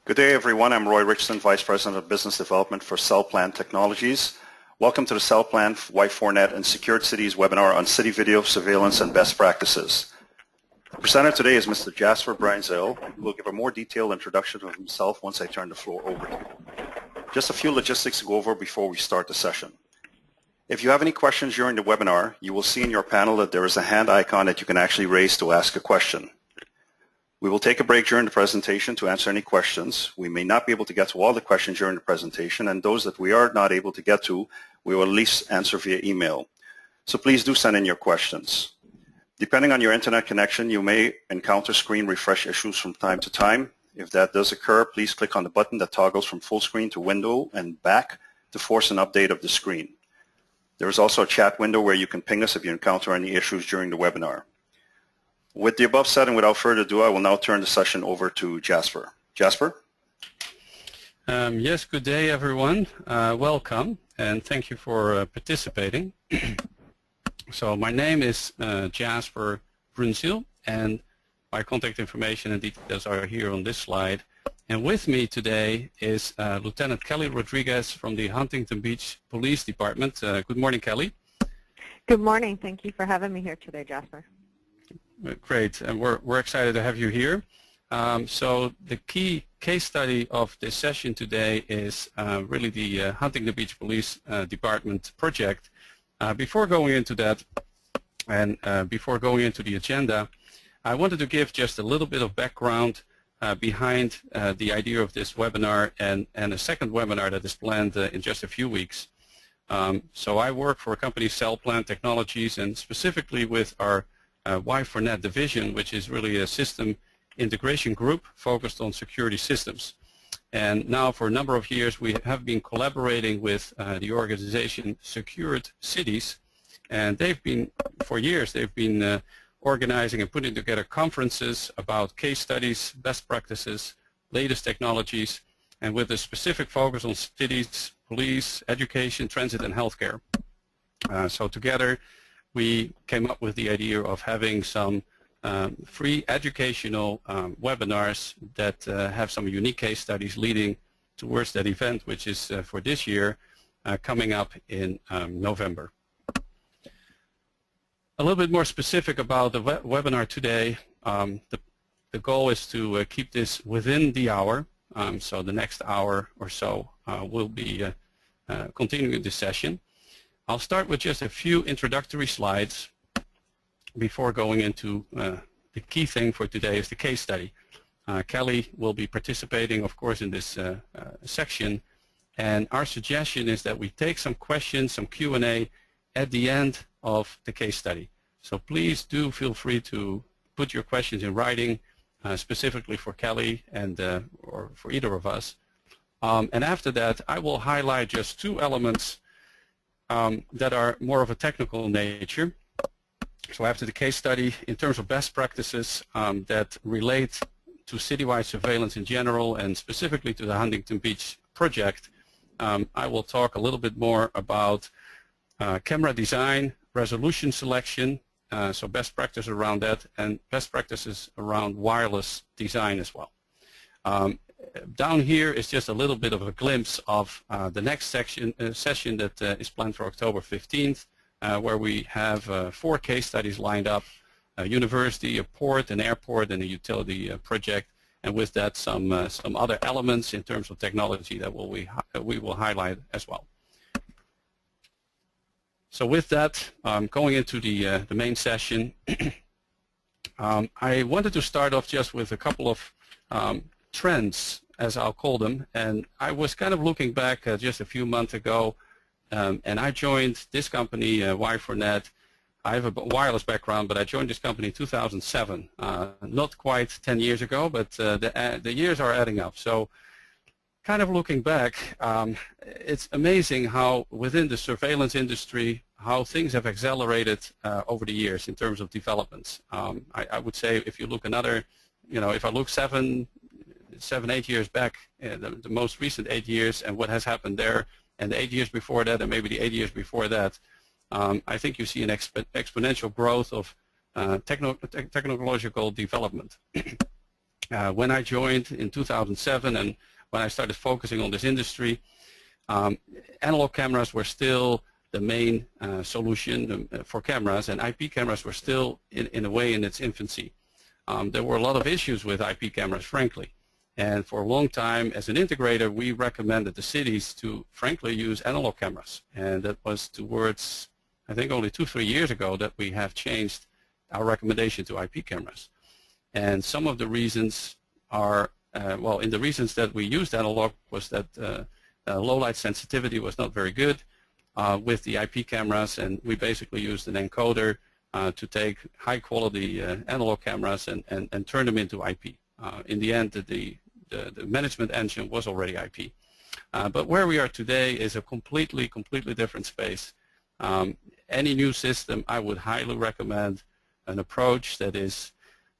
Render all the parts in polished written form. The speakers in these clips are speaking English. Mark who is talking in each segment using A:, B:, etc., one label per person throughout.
A: Good day, everyone. I'm Roy Richardson, Vice President of Business Development for CelPlan Technologies. Welcome to the CelPlan Wi4NET and Secured Cities webinar on city video surveillance and best practices. The presenter today is Mr. Jasper Bruinzeel, who will give a more detailed introduction of himself once I turn the floor over to him. Just a few logistics to go over before we start the session. If you have any questions during the webinar, you will see in your panel that there is a hand icon that you can actually raise to ask a question. We will take a break during the presentation to answer any questions. We may not be able to get to all the questions during the presentation, and those that we are not able to get to, we will at least answer via email. So please do send in your questions. Depending on your internet connection, you may encounter screen refresh issues from time to time. If that does occur, please click on the button that toggles from full screen to window and back to force an update of the screen. There is also a chat window where you can ping us if you encounter any issues during the webinar. With the above said and without further ado, I will now turn the session over to Jasper. Jasper?
B: Yes, good day everyone. Welcome and thank you for participating. So my name is Jasper Bruinzeel and my contact information and details are here on this slide. And with me today is Lieutenant Kelly Rodriguez from the Huntington Beach Police Department. Good morning, Kelly.
C: Good morning. Thank you for having me here today, Jasper.
B: Great, and we're excited to have you here. So the key case study of this session today is really the Huntington Beach Police Department project. Before going into that and before going into the agenda, I wanted to give just a little bit of background behind the idea of this webinar and a second webinar that is planned in just a few weeks. So I work for a company, CelPlan Technologies, and specifically with our Wi4NET division, which is really a system integration group focused on security systems. And now for a number of years we have been collaborating with the organization Secured Cities, and for years they've been organizing and putting together conferences about case studies, best practices, latest technologies, and with a specific focus on cities, police, education, transit, and healthcare. So together we came up with the idea of having some free educational webinars that have some unique case studies leading towards that event, which is for this year coming up in November. A little bit more specific about the webinar today. The goal is to keep this within the hour. So the next hour or so we'll be continuing this session. I'll start with just a few introductory slides before going into the key thing for today is the case study. Kelly will be participating, of course, in this section, and our suggestion is that we take some questions, some Q&A at the end of the case study. So please do feel free to put your questions in writing, specifically for Kelly and or for either of us. And after that, I will highlight just two elements that are more of a technical nature. So after the case study, in terms of best practices that relate to citywide surveillance in general and specifically to the Huntington Beach project, I will talk a little bit more about camera design, resolution selection, so best practice around that, and best practices around wireless design as well. Down here is just a little bit of a glimpse of the next session that is planned for October 15th, where we have 4 case studies lined up, a university, a port, an airport, and a utility project, and with that some other elements in terms of technology that we will highlight as well. So with that, going into the main session, I wanted to start off just with a couple of trends, as I'll call them, and I was kind of looking back just a few months ago, and I joined this company, Wi4NET. I have a wireless background, but I joined this company in 2007, not quite 10 years ago, but the years are adding up. So kind of looking back, it's amazing how within the surveillance industry, how things have accelerated over the years in terms of developments. I would say if you look another, if I look 7, 8 years back, the most recent 8 years and what has happened there, and the 8 years before that, and maybe the 8 years before that, I think you see an exponential growth of technological development. When I joined in 2007 and when I started focusing on this industry, analog cameras were still the main solution for cameras, and IP cameras were still, in a way, in its infancy. There were a lot of issues with IP cameras, frankly. And for a long time, as an integrator, we recommended the cities to, frankly, use analog cameras. And that was towards, I think, only 2-3 years ago that we have changed our recommendation to IP cameras. And some of the reasons are, well, in the reasons that we used analog was that low light sensitivity was not very good with the IP cameras, and we basically used an encoder to take high quality analog cameras and turn them into IP. In the end, the management engine was already IP. But where we are today is a completely different space. Any new system, I would highly recommend an approach that is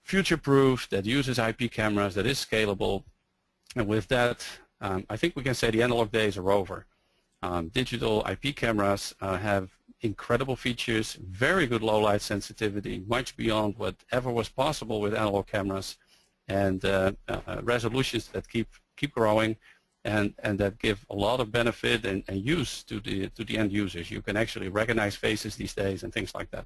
B: future-proof, that uses IP cameras, that is scalable. And with that, I think we can say the analog days are over. Digital IP cameras have incredible features, very good low light sensitivity, much beyond whatever was possible with analog cameras, and resolutions that keep growing, and that give a lot of benefit and use to the end users. You can actually recognize faces these days and things like that.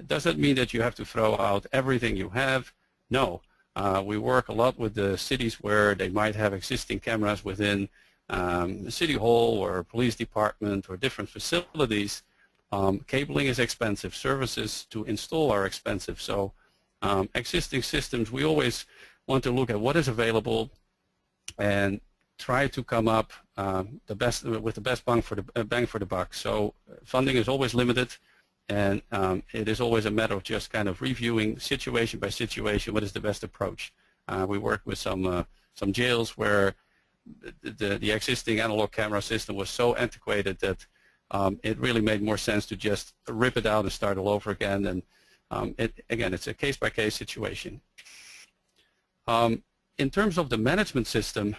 B: Does that mean that you have to throw out everything you have? No. We work a lot with the cities where they might have existing cameras within the city hall or police department or different facilities. Cabling is expensive. Services to install are expensive. So existing systems, we always want to look at what is available and try to come up with the best bang for the buck. So funding is always limited, and it is always a matter of just kind of reviewing situation by situation what is the best approach. We work with some jails where the existing analog camera system was so antiquated that it really made more sense to just rip it out and start all over again. And again, it's a case-by-case situation. In terms of the management system,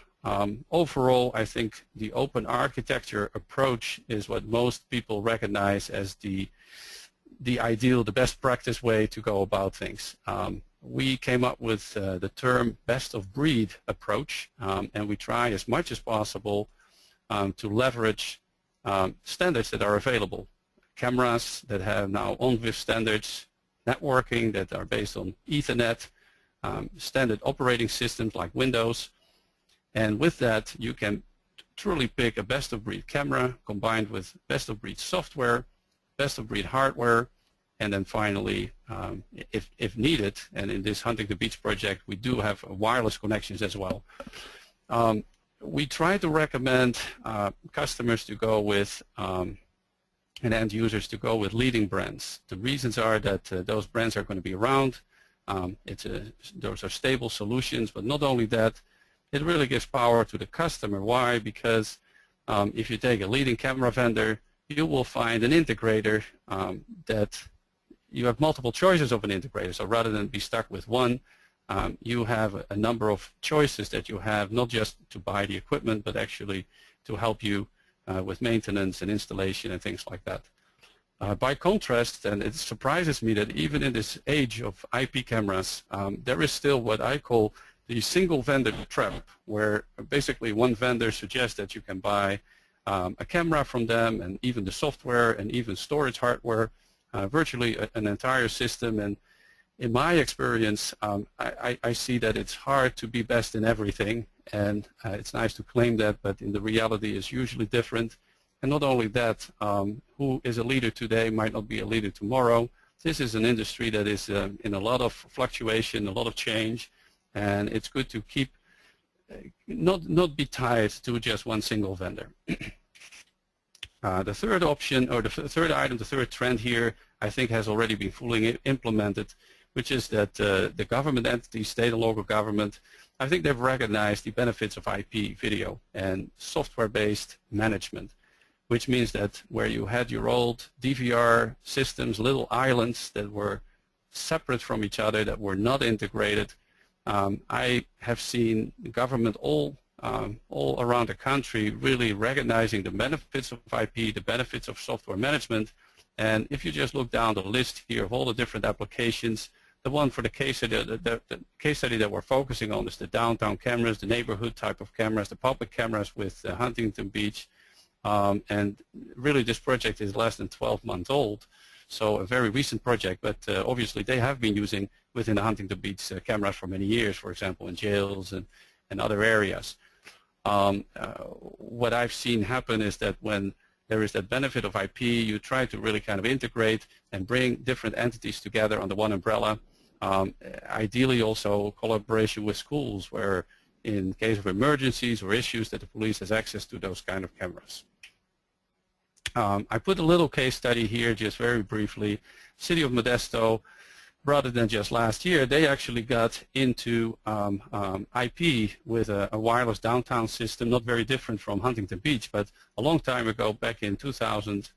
B: overall, I think the open architecture approach is what most people recognize as the ideal, the best practice way to go about things. We came up with the term best of breed approach, and we try as much as possible to leverage standards that are available. Cameras that have now ONVIF standards, networking that are based on Ethernet, standard operating systems like Windows, and with that you can truly pick a best of breed camera combined with best of breed software, best of breed hardware, and then finally, if needed, and in this Hunting the Beach project, we do have wireless connections as well. We try to recommend customers to go with, and end users to go with leading brands. The reasons are that those brands are going to be around. Those are stable solutions, but not only that, it really gives power to the customer. Why? Because if you take a leading camera vendor, you will find an integrator that you have multiple choices of an integrator. So rather than be stuck with one, you have a number of choices that you have, not just to buy the equipment, but actually to help you with maintenance and installation and things like that. By contrast, and it surprises me that even in this age of IP cameras, there is still what I call the single vendor trap, where basically one vendor suggests that you can buy a camera from them and even the software and even storage hardware, virtually an entire system. And in my experience, I see that it's hard to be best in everything, and it's nice to claim that, but in the reality is usually different. And not only that, who is a leader today might not be a leader tomorrow. This is an industry that is in a lot of fluctuation, a lot of change, and it's good to keep not be tied to just one single vendor. The third option, or the third item, the third trend here, I think has already been fully implemented, which is that the government entities, state and local government, I think they've recognized the benefits of IP video and software-based management, which means that where you had your old DVR systems, little islands that were separate from each other, that were not integrated, I have seen the government all around the country really recognizing the benefits of IP, the benefits of software management. And if you just look down the list here of all the different applications, the one for the case study, the case study that we're focusing on is the downtown cameras, the neighborhood type of cameras, the public cameras with Huntington Beach. And really this project is less than 12 months old, so a very recent project, but obviously they have been using within the Huntington Beach cameras for many years, for example, in jails and other areas. What I've seen happen is that when there is that benefit of IP, you try to really kind of integrate and bring different entities together under one umbrella. Ideally also collaboration with schools, where in case of emergencies or issues that the police has access to those kind of cameras. I put a little case study here just very briefly. City of Modesto, rather than just last year, they actually got into IP with a wireless downtown system, not very different from Huntington Beach, but a long time ago, back in 2000,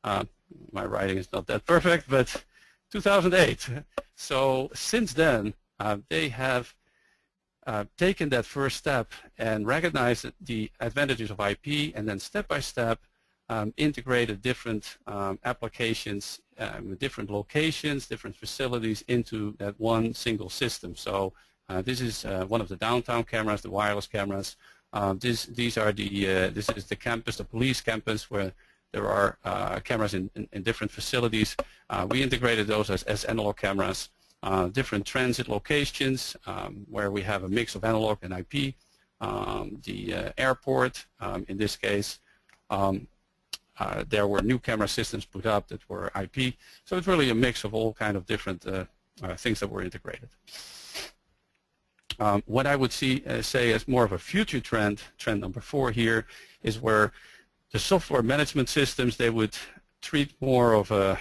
B: my writing is not that perfect, but 2008. So since then, they have taken that first step and recognized the advantages of IP, and then step by step integrated different applications, different locations, different facilities into that one single system. So this is one of the downtown cameras, the wireless cameras. These are this is the campus, the police campus, where there are cameras in different facilities. We integrated those as analog cameras. Different transit locations where we have a mix of analog and IP. The airport, in this case, there were new camera systems put up that were IP. So it's really a mix of all kind of different things that were integrated. What I would say as more of a future trend number 4 here, is where the software management systems, they would treat more of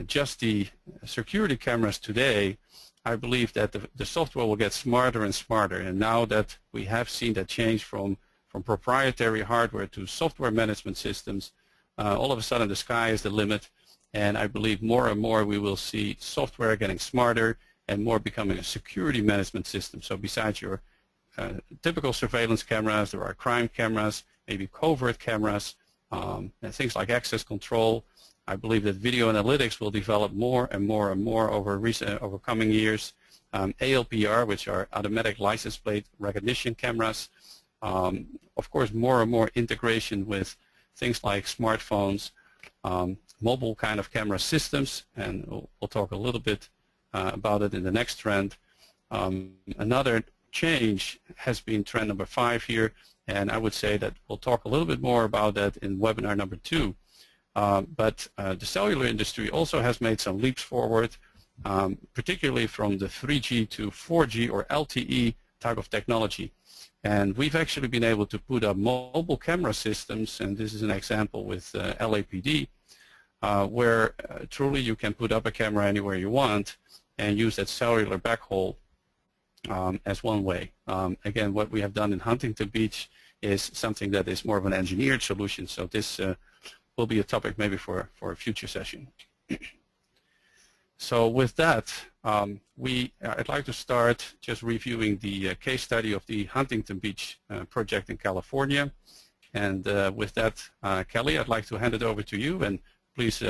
B: just the security cameras today. I believe that the software will get smarter and smarter. And now that we have seen that change from proprietary hardware to software management systems, all of a sudden the sky is the limit. And I believe more and more we will see software getting smarter and more becoming a security management system. So besides your typical surveillance cameras, there are crime cameras, maybe covert cameras, and things like access control. I believe that video analytics will develop more and more and more over coming years. ALPR, which are automatic license plate recognition cameras. Of course, more and more integration with things like smartphones, mobile kind of camera systems, and we'll talk a little bit about it in the next trend. Another change has been trend number 5 here, and I would say that we'll talk a little bit more about that in webinar number 2. But the cellular industry also has made some leaps forward, particularly from the 3G to 4G or LTE type of technology. And we've actually been able to put up mobile camera systems, and this is an example with LAPD, where truly you can put up a camera anywhere you want and use that cellular backhaul as one way. Again, what we have done in Huntington Beach is something that is more of an engineered solution, so this will be a topic maybe for a future session. So with that, I'd like to start just reviewing the case study of the Huntington Beach project in California. And with that, Kelly, I'd like to hand it over to you, and please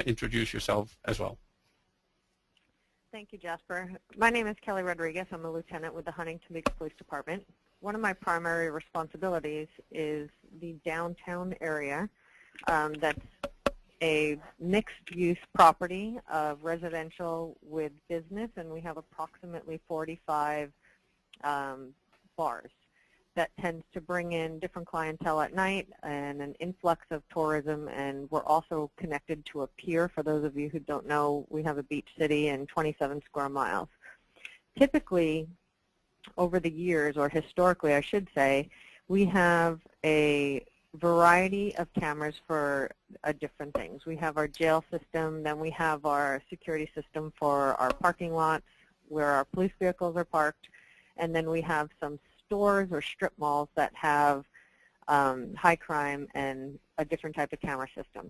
B: introduce yourself as well.
C: Thank you, Jasper. My name is Kelly Rodriguez. I'm a lieutenant with the Huntington Beach Police Department. One of my primary responsibilities is the downtown area. That's a mixed-use property of residential with business, and we have approximately 45 bars. That tends to bring in different clientele at night and an influx of tourism, and we're also connected to a pier. For those of you who don't know, we have a beach city and 27 square miles. Typically, over the years, or historically I should say, we have a variety of cameras for different things. We have our jail system, then we have our security system for our parking lots where our police vehicles are parked, and then we have some stores or strip malls that have high crime and a different type of camera system.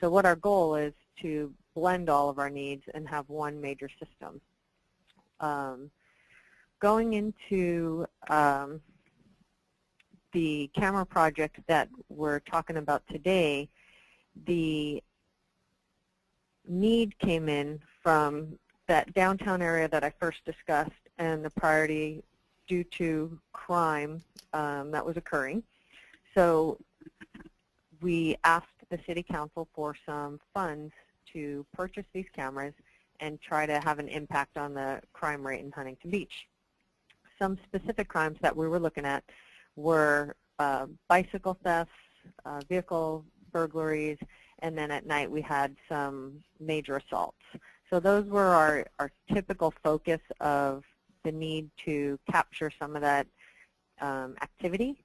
C: So what our goal is to blend all of our needs and have one major system. Going into the camera project that we're talking about today, the need came in from that downtown area that I first discussed and the priority due to crime that was occurring. So we asked the City Council for some funds to purchase these cameras and try to have an impact on the crime rate in Huntington Beach. Some specific crimes that we were looking at were bicycle thefts, vehicle burglaries, and then at night we had some major assaults. So those were our typical focus of the need to capture some of that activity.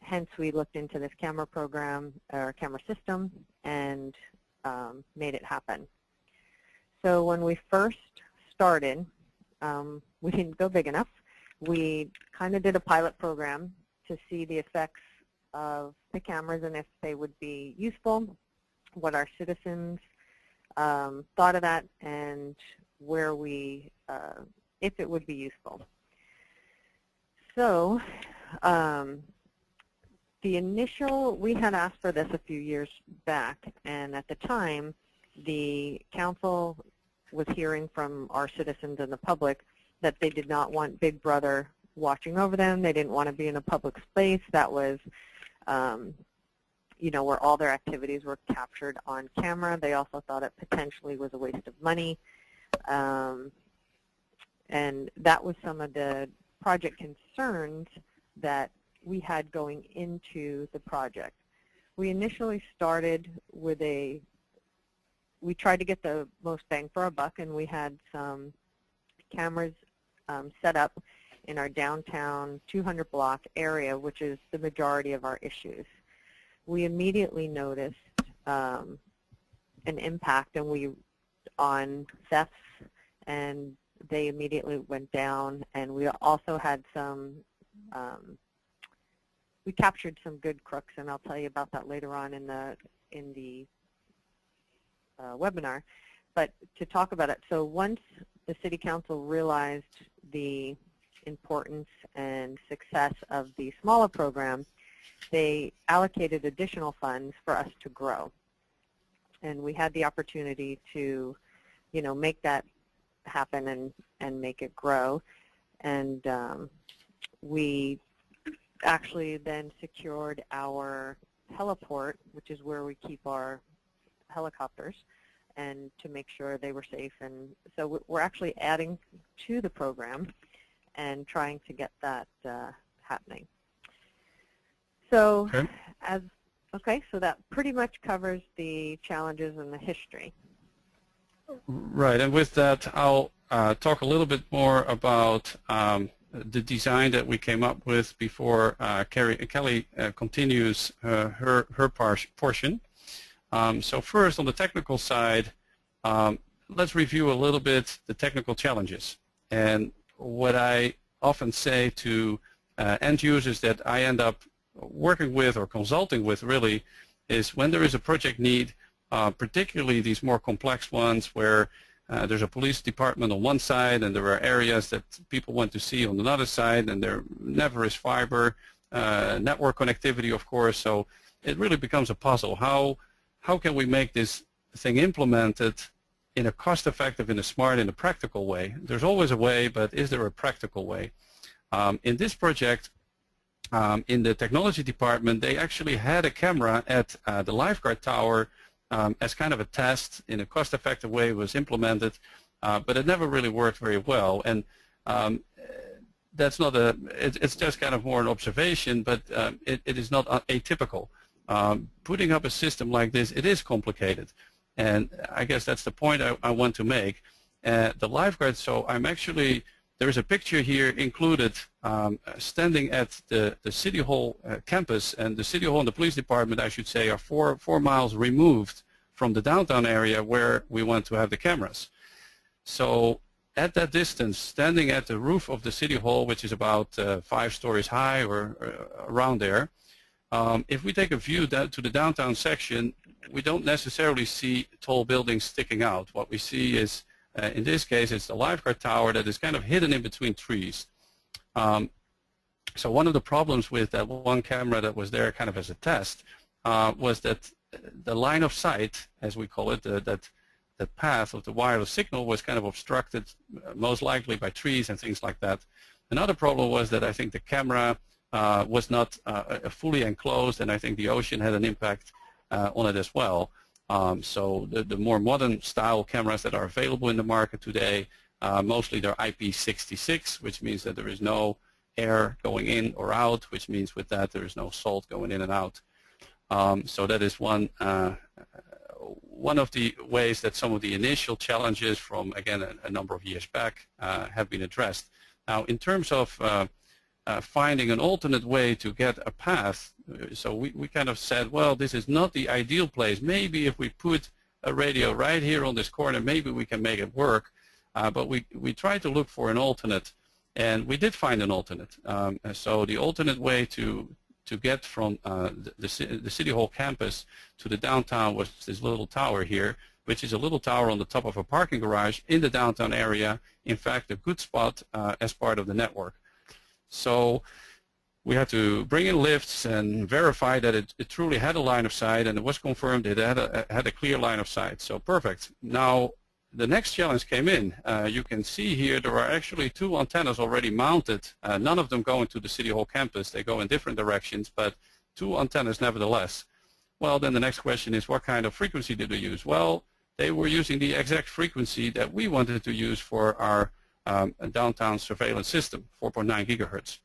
C: Hence, we looked into this camera program or camera system and made it happen. So when we first started, we didn't go big enough. We kind of did a pilot program to see the effects of the cameras and if they would be useful, what our citizens thought of that, and where we, if it would be useful. So the initial, we had asked for this a few years back, and at the time, the council was hearing from our citizens and the public that they did not want Big Brother watching over them. They didn't want to be in a public space that was, you know, where all their activities were captured on camera. They also thought it potentially was a waste of money. And that was some of the project concerns that we had going into the project. We initially started with we tried to get the most bang for our buck, and we had some cameras set up in our downtown 200 block area, which is the majority of our issues. We immediately noticed an impact on thefts, and they immediately went down, and we also had some we captured some good crooks, and I'll tell you about that later on in the webinar. But to talk about it, so once the City Council realized the importance and success of the smaller program, they allocated additional funds for us to grow. And we had the opportunity to, you know, make that happen and make it grow. And we actually then secured our heliport, which is where we keep our helicopters, and to make sure they were safe. And so we're actually adding to the program and trying to get that happening. So
B: okay.
C: So that pretty much covers the challenges and the history.
B: Right, and with that, I'll talk a little bit more about the design that we came up with before Kelly continues her portion. So first, on the technical side, let's review a little bit the technical challenges. And what I often say to end users that I end up working with or consulting with really is when there is a project need, particularly these more complex ones where there's a police department on one side and there are areas that people want to see on another side, and there never is fiber, network connectivity, of course, so it really becomes a puzzle. How can we make this thing implemented in a cost-effective, in a smart, in a practical way? There's always a way, but is there a practical way? In this project, in the technology department, they actually had a camera at the lifeguard tower as kind of a test. In a cost-effective way. It was implemented, but it never really worked very well. And that's not it's just kind of more an observation, but it is not atypical. Putting up a system like this, it is complicated. And I guess that's the point I want to make. The lifeguard, so there's a picture here included standing at the City Hall campus, and the City Hall and the police department, I should say, are four miles removed from the downtown area where we want to have the cameras. So at that distance, standing at the roof of the City Hall, which is about 5 stories high or around there, if we take a view to the downtown section, we don't necessarily see tall buildings sticking out. What we see is, in this case, it's the lifeguard tower that is kind of hidden in between trees. So one of the problems with that one camera that was there kind of as a test was that the line of sight, as we call it, that the path of the wireless signal was kind of obstructed, most likely by trees and things like that. Another problem was that I think the camera was not fully enclosed, and I think the ocean had an impact on it as well. So the more modern style cameras that are available in the market today, mostly they're IP66, which means that there is no air going in or out, which means with that there is no salt going in and out. So that is one of the ways that some of the initial challenges from, again, a number of years back have been addressed. Now, in terms of finding an alternate way to get a path, so we kind of said, well, this is not the ideal place. Maybe if we put a radio right here on this corner, maybe we can make it work. But we tried to look for an alternate, and we did find an alternate. So the alternate way to get from the City Hall campus to the downtown was this little tower here, which is a little tower on the top of a parking garage in the downtown area. In fact, a good spot as part of the network. So we had to bring in lifts and verify that it truly had a line of sight, and it was confirmed it had a clear line of sight. So perfect. Now, the next challenge came in. You can see here there are actually 2 antennas already mounted. None of them go into the City Hall campus. They go in different directions, but 2 antennas nevertheless. Well, then the next question is, what kind of frequency did they use? Well, they were using the exact frequency that we wanted to use for our downtown surveillance system, 4.9 gigahertz.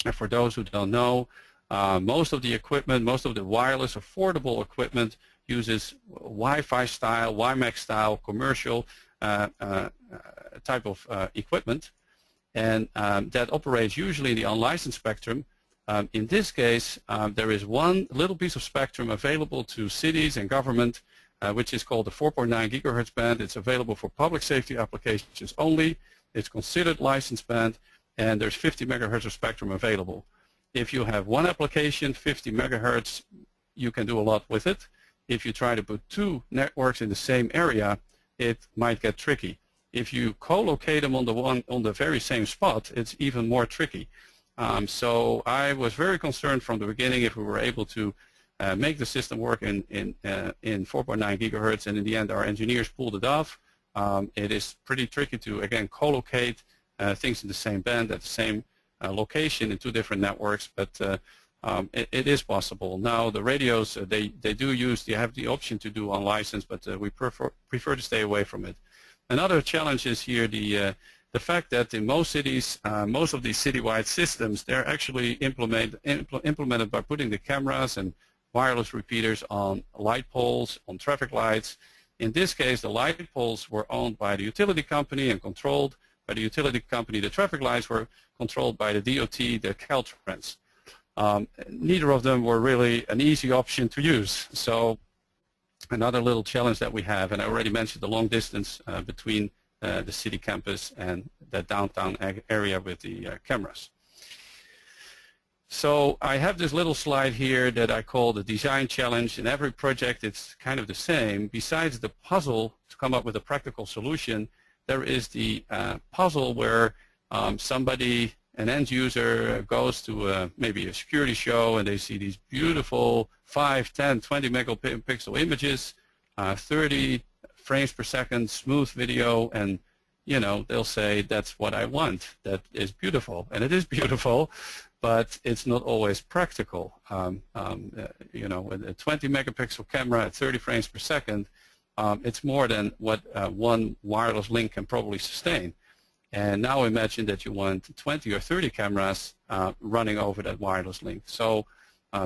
B: And for those who don't know, most of the equipment, most of the wireless affordable equipment uses Wi-Fi style, WiMAX style, commercial type of equipment, and that operates usually in the unlicensed spectrum. In this case, there is one little piece of spectrum available to cities and government, which is called the 4.9 gigahertz band. It's available for public safety applications only. It's considered licensed band, and there's 50 megahertz of spectrum available. If you have one application, 50 megahertz, you can do a lot with it. If you try to put 2 networks in the same area, it might get tricky. If you co-locate them on the very same spot, it's even more tricky. So I was very concerned from the beginning if we were able to make the system work in 4.9 gigahertz, and in the end our engineers pulled it off. It is pretty tricky to, again, co-locate things in the same band at the same location in 2 different networks, but it is possible. Now the radios, they have the option to do unlicensed, but we prefer to stay away from it. Another challenge is here the fact that in most cities, most of these citywide systems, they're actually implemented by putting the cameras and wireless repeaters on light poles, on traffic lights. In this case, the light poles were owned by the utility company and controlled by the utility company. The traffic lights were controlled by the DOT, the CalTrans. Neither of them were really an easy option to use. So another little challenge that we have, and I already mentioned the long distance between the city campus and the downtown area with the cameras. So I have this little slide here that I call the design challenge. In every project it's kind of the same. Besides the puzzle to come up with a practical solution, there is the puzzle where somebody, an end user, goes to maybe a security show and they see these beautiful 5, 10, 20 megapixel images, 30 frames per second, smooth video, and they'll say, that's what I want. That is beautiful. And it is beautiful, but it's not always practical. With a 20 megapixel camera at 30 frames per second, it's more than what one wireless link can probably sustain. And now imagine that you want 20 or 30 cameras running over that wireless link. So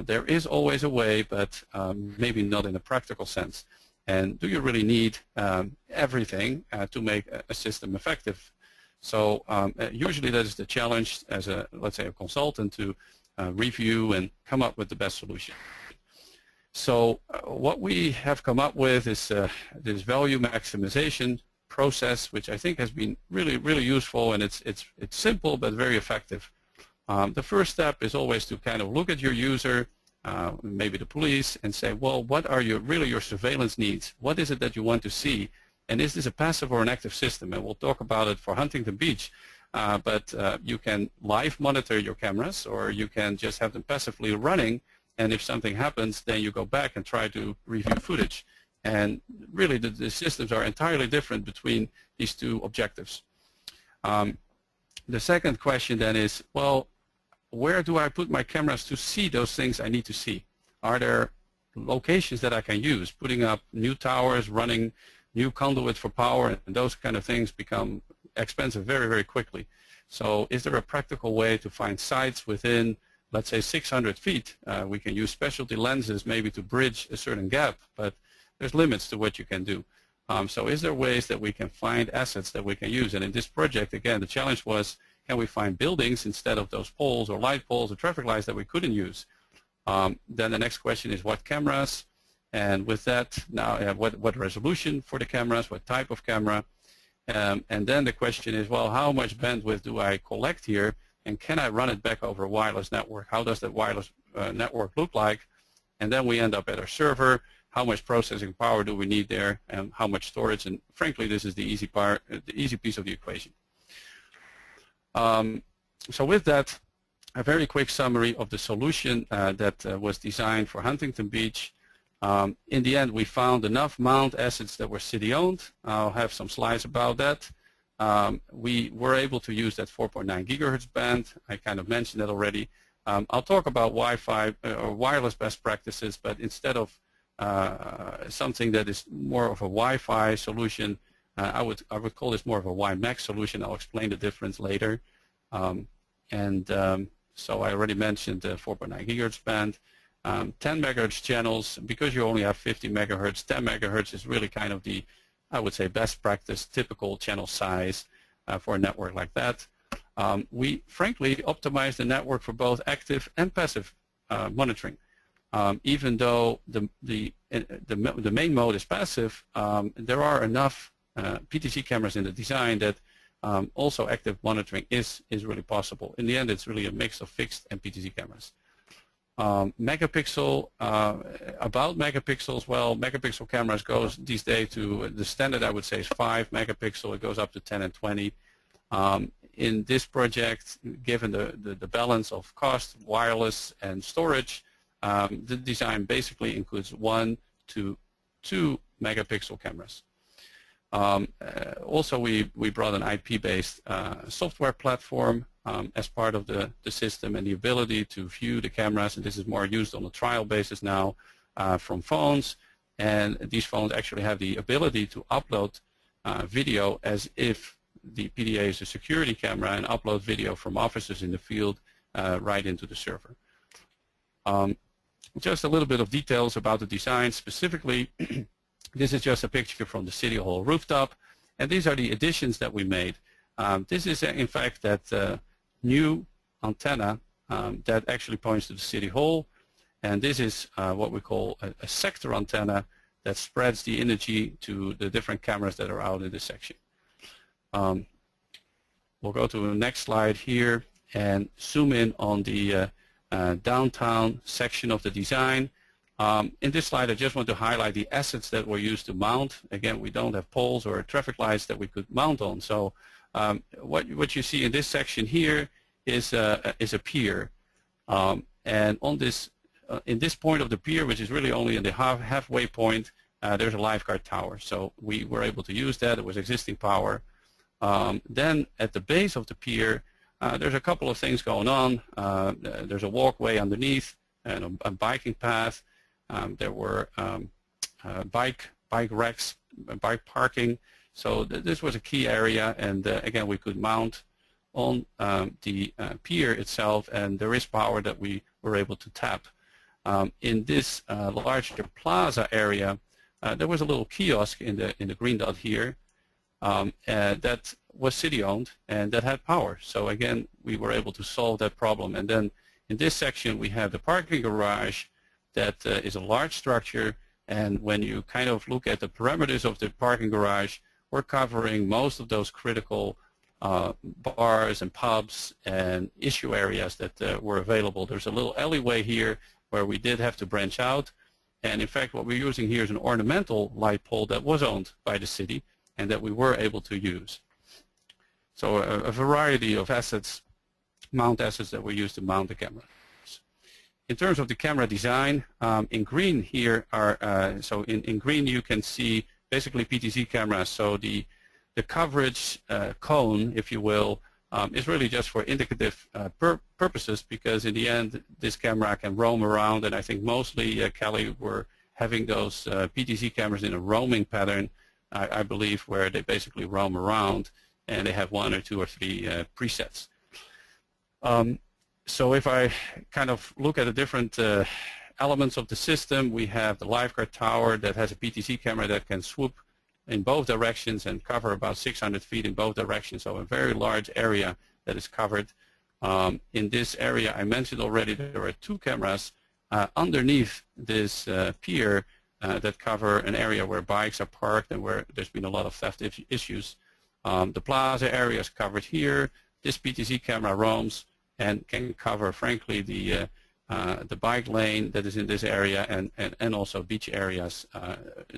B: there is always a way, but maybe not in a practical sense. And do you really need everything to make a system effective? So usually that is the challenge as let's say a consultant, to review and come up with the best solution. So what we have come up with is this value maximization process, which I think has been really, really useful, and it's simple but very effective. The first step is always to kind of look at your user, maybe the police, and say, well, what are really your surveillance needs? What is it that you want to see? And is this a passive or an active system? And we'll talk about it for Huntington Beach. But you can live monitor your cameras, or you can just have them passively running, and if something happens, then you go back and try to review footage. And really the systems are entirely different between these two objectives. The second question then is, well, where do I put my cameras to see those things I need to see? Are there locations that I can use? Putting up new towers, running new conduit for power, and those kind of things become expensive very, very quickly. So is there a practical way to find sites within, let's say, 600 feet? We can use specialty lenses maybe to bridge a certain gap, but there's limits to what you can do. So is there ways that we can find assets that we can use? And in this project, again, the challenge was, can we find buildings instead of those poles or light poles or traffic lights that we couldn't use? Then the next question is what cameras? And with that, now what resolution for the cameras, what type of camera? And then the question is, well, how much bandwidth do I collect here? And can I run it back over a wireless network? How does that wireless network look like? And then we end up at our server. How much processing power do we need there, and how much storage? And frankly, this is the easy part, the easy piece of the equation. So with that, a very quick summary of the solution that was designed for Huntington Beach. In the end, we found enough mount assets that were city-owned. I'll have some slides about that. We were able to use that 4.9 gigahertz band. I kind of mentioned that already. I'll talk about Wi-Fi or wireless best practices, but instead of something that is more of a Wi-Fi solution, I would call this more of a WiMAX solution. I'll explain the difference later. So I already mentioned the 4.9 gigahertz band. 10 megahertz channels, because you only have 50 megahertz, 10 megahertz is really kind of the, I would say, best practice, typical channel size for a network like that. We frankly optimized the network for both active and passive monitoring. Even though the main mode is passive, there are enough PTZ cameras in the design that also active monitoring is really possible. In the end, it's really a mix of fixed and PTZ cameras. Megapixel, about megapixels, well, megapixel cameras goes these days to, the standard I would say is 5 megapixel. It goes up to 10 and 20. In this project, given the balance of cost, wireless, and storage, the design basically includes 1 to 2 megapixel cameras. Also, we brought an IP-based software platform as part of the system, and the ability to view the cameras, and this is more used on a trial basis now from phones, and these phones actually have the ability to upload video as if the PDA is a security camera, and upload video from officers in the field right into the server. Just a little bit of details about the design. Specifically, this is just a picture from the City Hall rooftop, and these are the additions that we made. This is in fact that new antenna that actually points to the City Hall, and this is what we call a sector antenna that spreads the energy to the different cameras that are out in this section. We'll go to the next slide here and zoom in on the downtown section of the design. In this slide, I just want to highlight the assets that were used to mount. Again, we don't have poles or traffic lights that we could mount on. So what you see in this section here is a pier. And on this, in this point of the pier, which is really only in the halfway point, there's a lifeguard tower. So we were able to use that. It was existing power. Then at the base of the pier, there's a couple of things going on. There's a walkway underneath and a biking path. There were bike racks, bike parking. So this was a key area, and again, we could mount on the pier itself, and there is power that we were able to tap. In this larger plaza area, there was a little kiosk in the green dot here that was city-owned and that had power. So again, we were able to solve that problem. And then in this section, we have the parking garage that is a large structure, and when you kind of look at the parameters of the parking garage, we're covering most of those critical bars and pubs and issue areas that were available. There's a little alleyway here where we did have to branch out, and in fact what we're using here is an ornamental light pole that was owned by the city and that we were able to use. So a variety of assets, mount assets that were used to mount the camera. in terms of the camera design, in green here are, so in green you can see basically PTZ cameras. So the coverage cone, if you will, is really just for indicative purposes, because in the end this camera can roam around, and I think mostly Kelly were having those PTZ cameras in a roaming pattern, I believe, where they basically roam around and they have 1 or 2 or 3 presets. So if I kind of look at the different elements of the system, we have the lifeguard tower that has a PTZ camera that can swoop in both directions and cover about 600 feet in both directions, so a very large area that is covered. In this area, I mentioned already, there are 2 cameras underneath this pier that cover an area where bikes are parked and where there's been a lot of theft issues. The plaza area is covered here. This PTZ camera roams and can cover, frankly, the bike lane that is in this area, and also beach areas,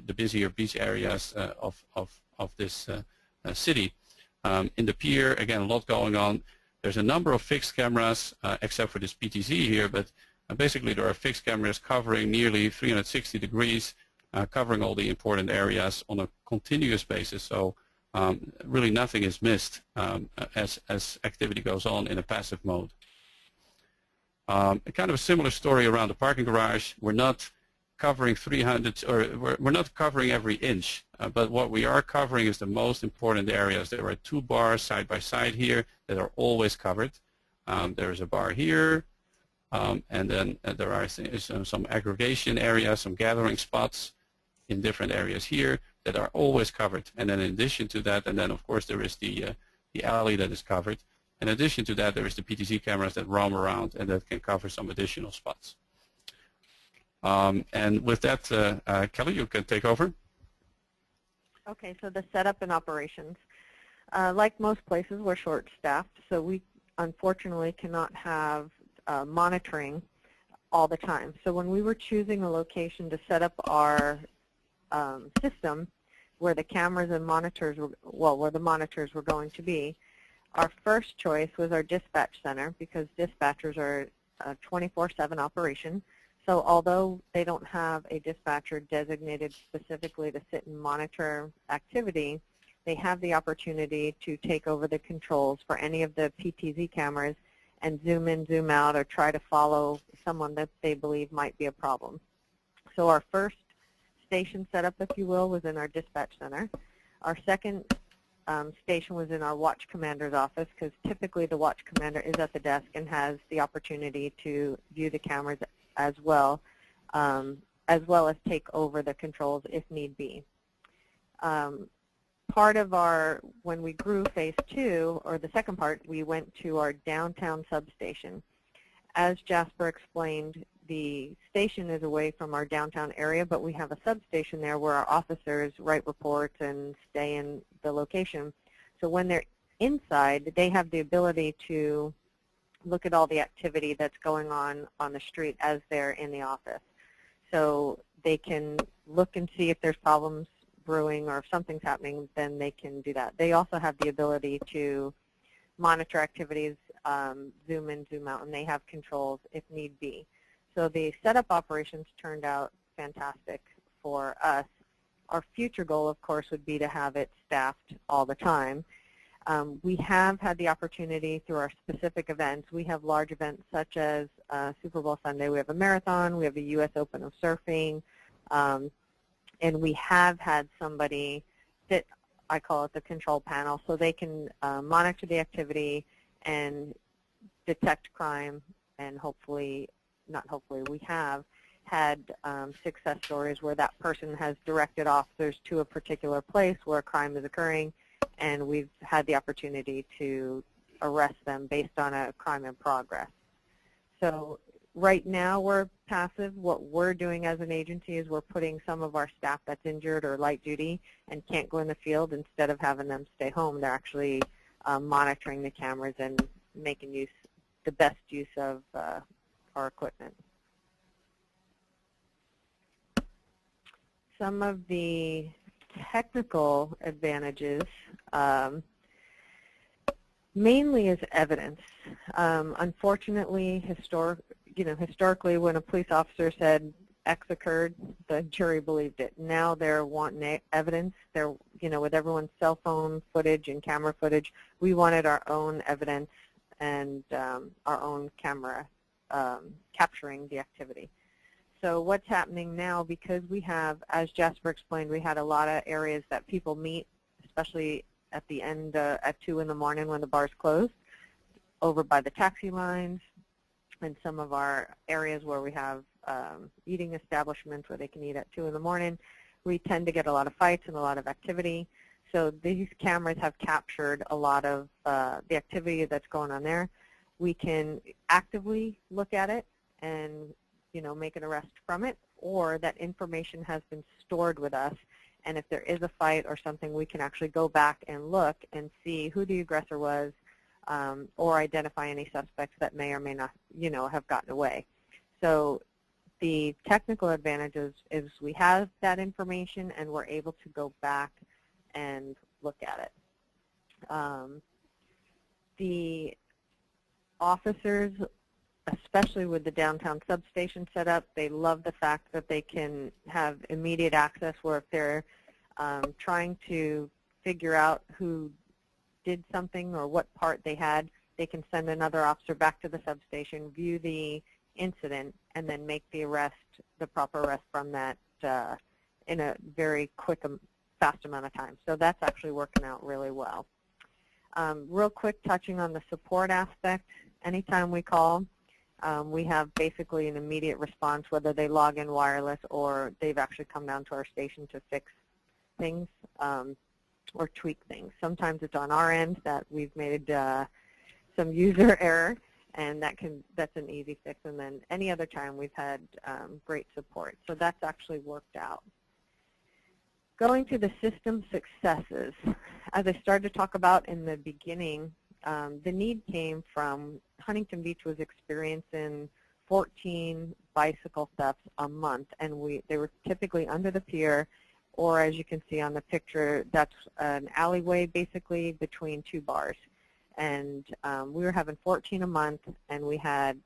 B: the busier beach areas of this city. In the pier, again, a lot going on. There's a number of fixed cameras, except for this PTZ here, but basically there are fixed cameras covering nearly 360 degrees, covering all the important areas on a continuous basis. So really nothing is missed as activity goes on in a passive mode. Kind of a similar story around the parking garage. We're not covering 300, or we're not covering every inch, but what we are covering is the most important areas. There are 2 bars side by side here that are always covered. There is a bar here, and then there are some aggregation areas, some gathering spots in different areas here that are always covered. And then in addition to that, and then of course there is the alley that is covered. In addition to that, there is the PTZ cameras that roam around and that can cover some additional spots. And with that, Kelly, you can take over.
C: Okay, so the setup and operations. Like most places, we're short-staffed, so we unfortunately cannot have monitoring all the time. So when we were choosing a location to set up our system where the cameras and monitors were, well, where the monitors were going to be, our first choice was our dispatch center, because dispatchers are a 24/7 operation. So although they don't have a dispatcher designated specifically to sit and monitor activity, they have the opportunity to take over the controls for any of the PTZ cameras and zoom in, zoom out, or try to follow someone that they believe might be a problem. So our first station setup, if you will, was in our dispatch center. Our second station was in our watch commander's office, because typically the watch commander is at the desk and has the opportunity to view the cameras as well as take over the controls if need be. Part of our, when we grew phase 2, or the second part, we went to our downtown substation. As Jasper explained, the station is away from our downtown area, but we have a substation there where our officers write reports and stay in the location. So when they're inside, they have the ability to look at all the activity that's going on the street as they're in the office. So they can look and see if there's problems brewing or if something's happening, then they can do that. They also have the ability to monitor activities, zoom in, zoom out, and they have controls if need be. So the setup operations turned out fantastic for us. Our future goal, of course, would be to have it staffed all the time. We have had the opportunity through our specific events. We have large events such as Super Bowl Sunday. We have a marathon. We have a U.S. Open of surfing. And we have had somebody sit, I call it the control panel, so they can monitor the activity and detect crime, and hopefully, not hopefully, we have had success stories where that person has directed officers to a particular place where a crime is occurring, and we've had the opportunity to arrest them based on a crime in progress. So right now we're passive. What we're doing as an agency is we're putting some of our staff that's injured or light duty and can't go in the field. Instead of having them stay home, they're actually monitoring the cameras and making the best use of our equipment. Some of the technical advantages mainly is evidence. Unfortunately, historically when a police officer said X occurred, the jury believed it. Now they're wanting evidence. They're, with everyone's cell phone footage and camera footage, we wanted our own evidence and our own camera capturing the activity. So what's happening now, because we have, as Jasper explained, we had a lot of areas that people meet, especially at the end at 2 in the morning when the bars close, over by the taxi lines, and some of our areas where we have eating establishments where they can eat at 2 in the morning. We tend to get a lot of fights and a lot of activity. So these cameras have captured a lot of the activity that's going on there. We can actively look at it and make an arrest from it, or that information has been stored with us, and if there is a fight or something, we can actually go back and look and see who the aggressor was, or identify any suspects that may or may not, have gotten away. So the technical advantages is we have that information and we're able to go back and look at it. The officers, especially with the downtown substation setup, they love the fact that they can have immediate access where if they're trying to figure out who did something or what part they had, they can send another officer back to the substation, view the incident, and then make the arrest, the proper arrest from that in a very quick, fast amount of time. So that's actually working out really well. Real quick, touching on the support aspect, anytime we call, we have basically an immediate response, whether they log in wireless or they've actually come down to our station to fix things or tweak things. Sometimes it's on our end that we've made some user error, and that's an easy fix. And then any other time we've had great support. So that's actually worked out. Going to the system successes, as I started to talk about in the beginning, the need came from Huntington Beach was experiencing 14 bicycle thefts a month, and they were typically under the pier, or as you can see on the picture, that's an alleyway basically between 2 bars. And we were having 14 a month, and we had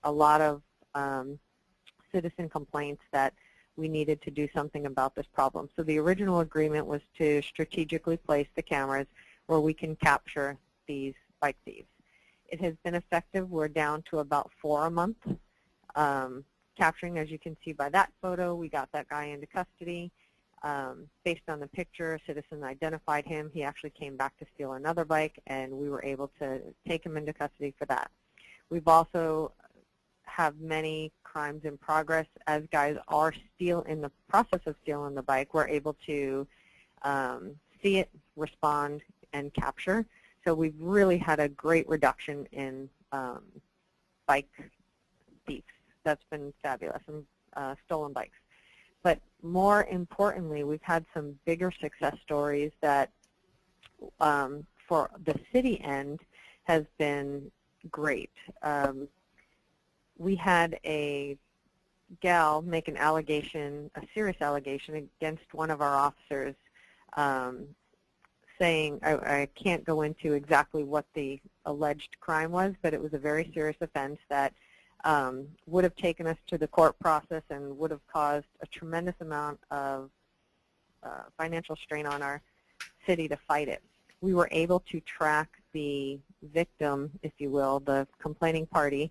C: a lot of citizen complaints that we needed to do something about this problem. So the original agreement was to strategically place the cameras where we can capture these bike thieves. It has been effective. We're down to about 4 a month. Capturing, as you can see by that photo, we got that guy into custody. Based on the picture, a citizen identified him. He actually came back to steal another bike, and we were able to take him into custody for that. We've also have many crimes in progress. As guys are in the process of stealing the bike, we're able to see it, respond, and capture. So we've really had a great reduction in bike thieves. That's been fabulous, and stolen bikes. But more importantly, we've had some bigger success stories that for the city end has been great. We had a gal make an allegation, a serious allegation against one of our officers, saying, I can't go into exactly what the alleged crime was, but it was a very serious offense that would have taken us to the court process and would have caused a tremendous amount of financial strain on our city to fight it. We were able to track the victim, if you will, the complaining party,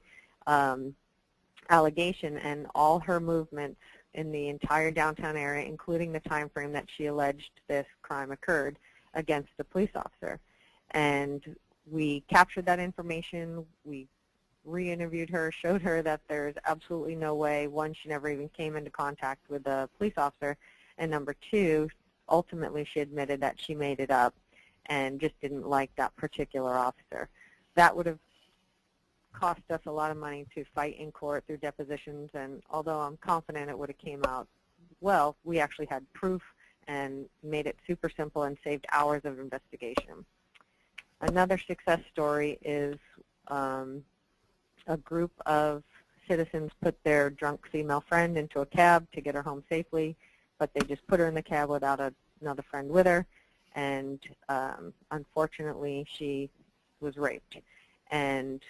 C: allegation, and all her movements in the entire downtown area, including the time frame that she alleged this crime occurred against the police officer. And we captured that information. We re-interviewed her, showed her that there's absolutely no way, one, she never even came into contact with the police officer, and number 2, ultimately she admitted that she made it up and just didn't like that particular officer. That would have cost us a lot of money to fight in court through depositions, and although I'm confident it would have came out well, we actually had proof and made it super simple and saved hours of investigation. Another success story is a group of citizens put their drunk female friend into a cab to get her home safely, but they just put her in the cab without another friend with her, and unfortunately she was raped. And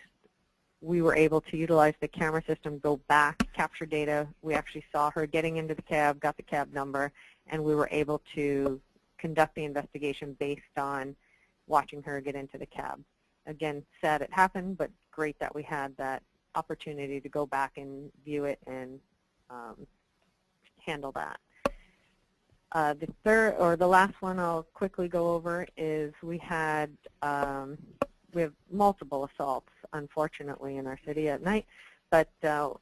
C: we were able to utilize the camera system, go back, capture data. We actually saw her getting into the cab, got the cab number, and we were able to conduct the investigation based on watching her get into the cab. Again, sad it happened, but great that we had that opportunity to go back and view it and handle that. The third, or the last one I'll quickly go over is we have multiple assaults, unfortunately, in our city at night, but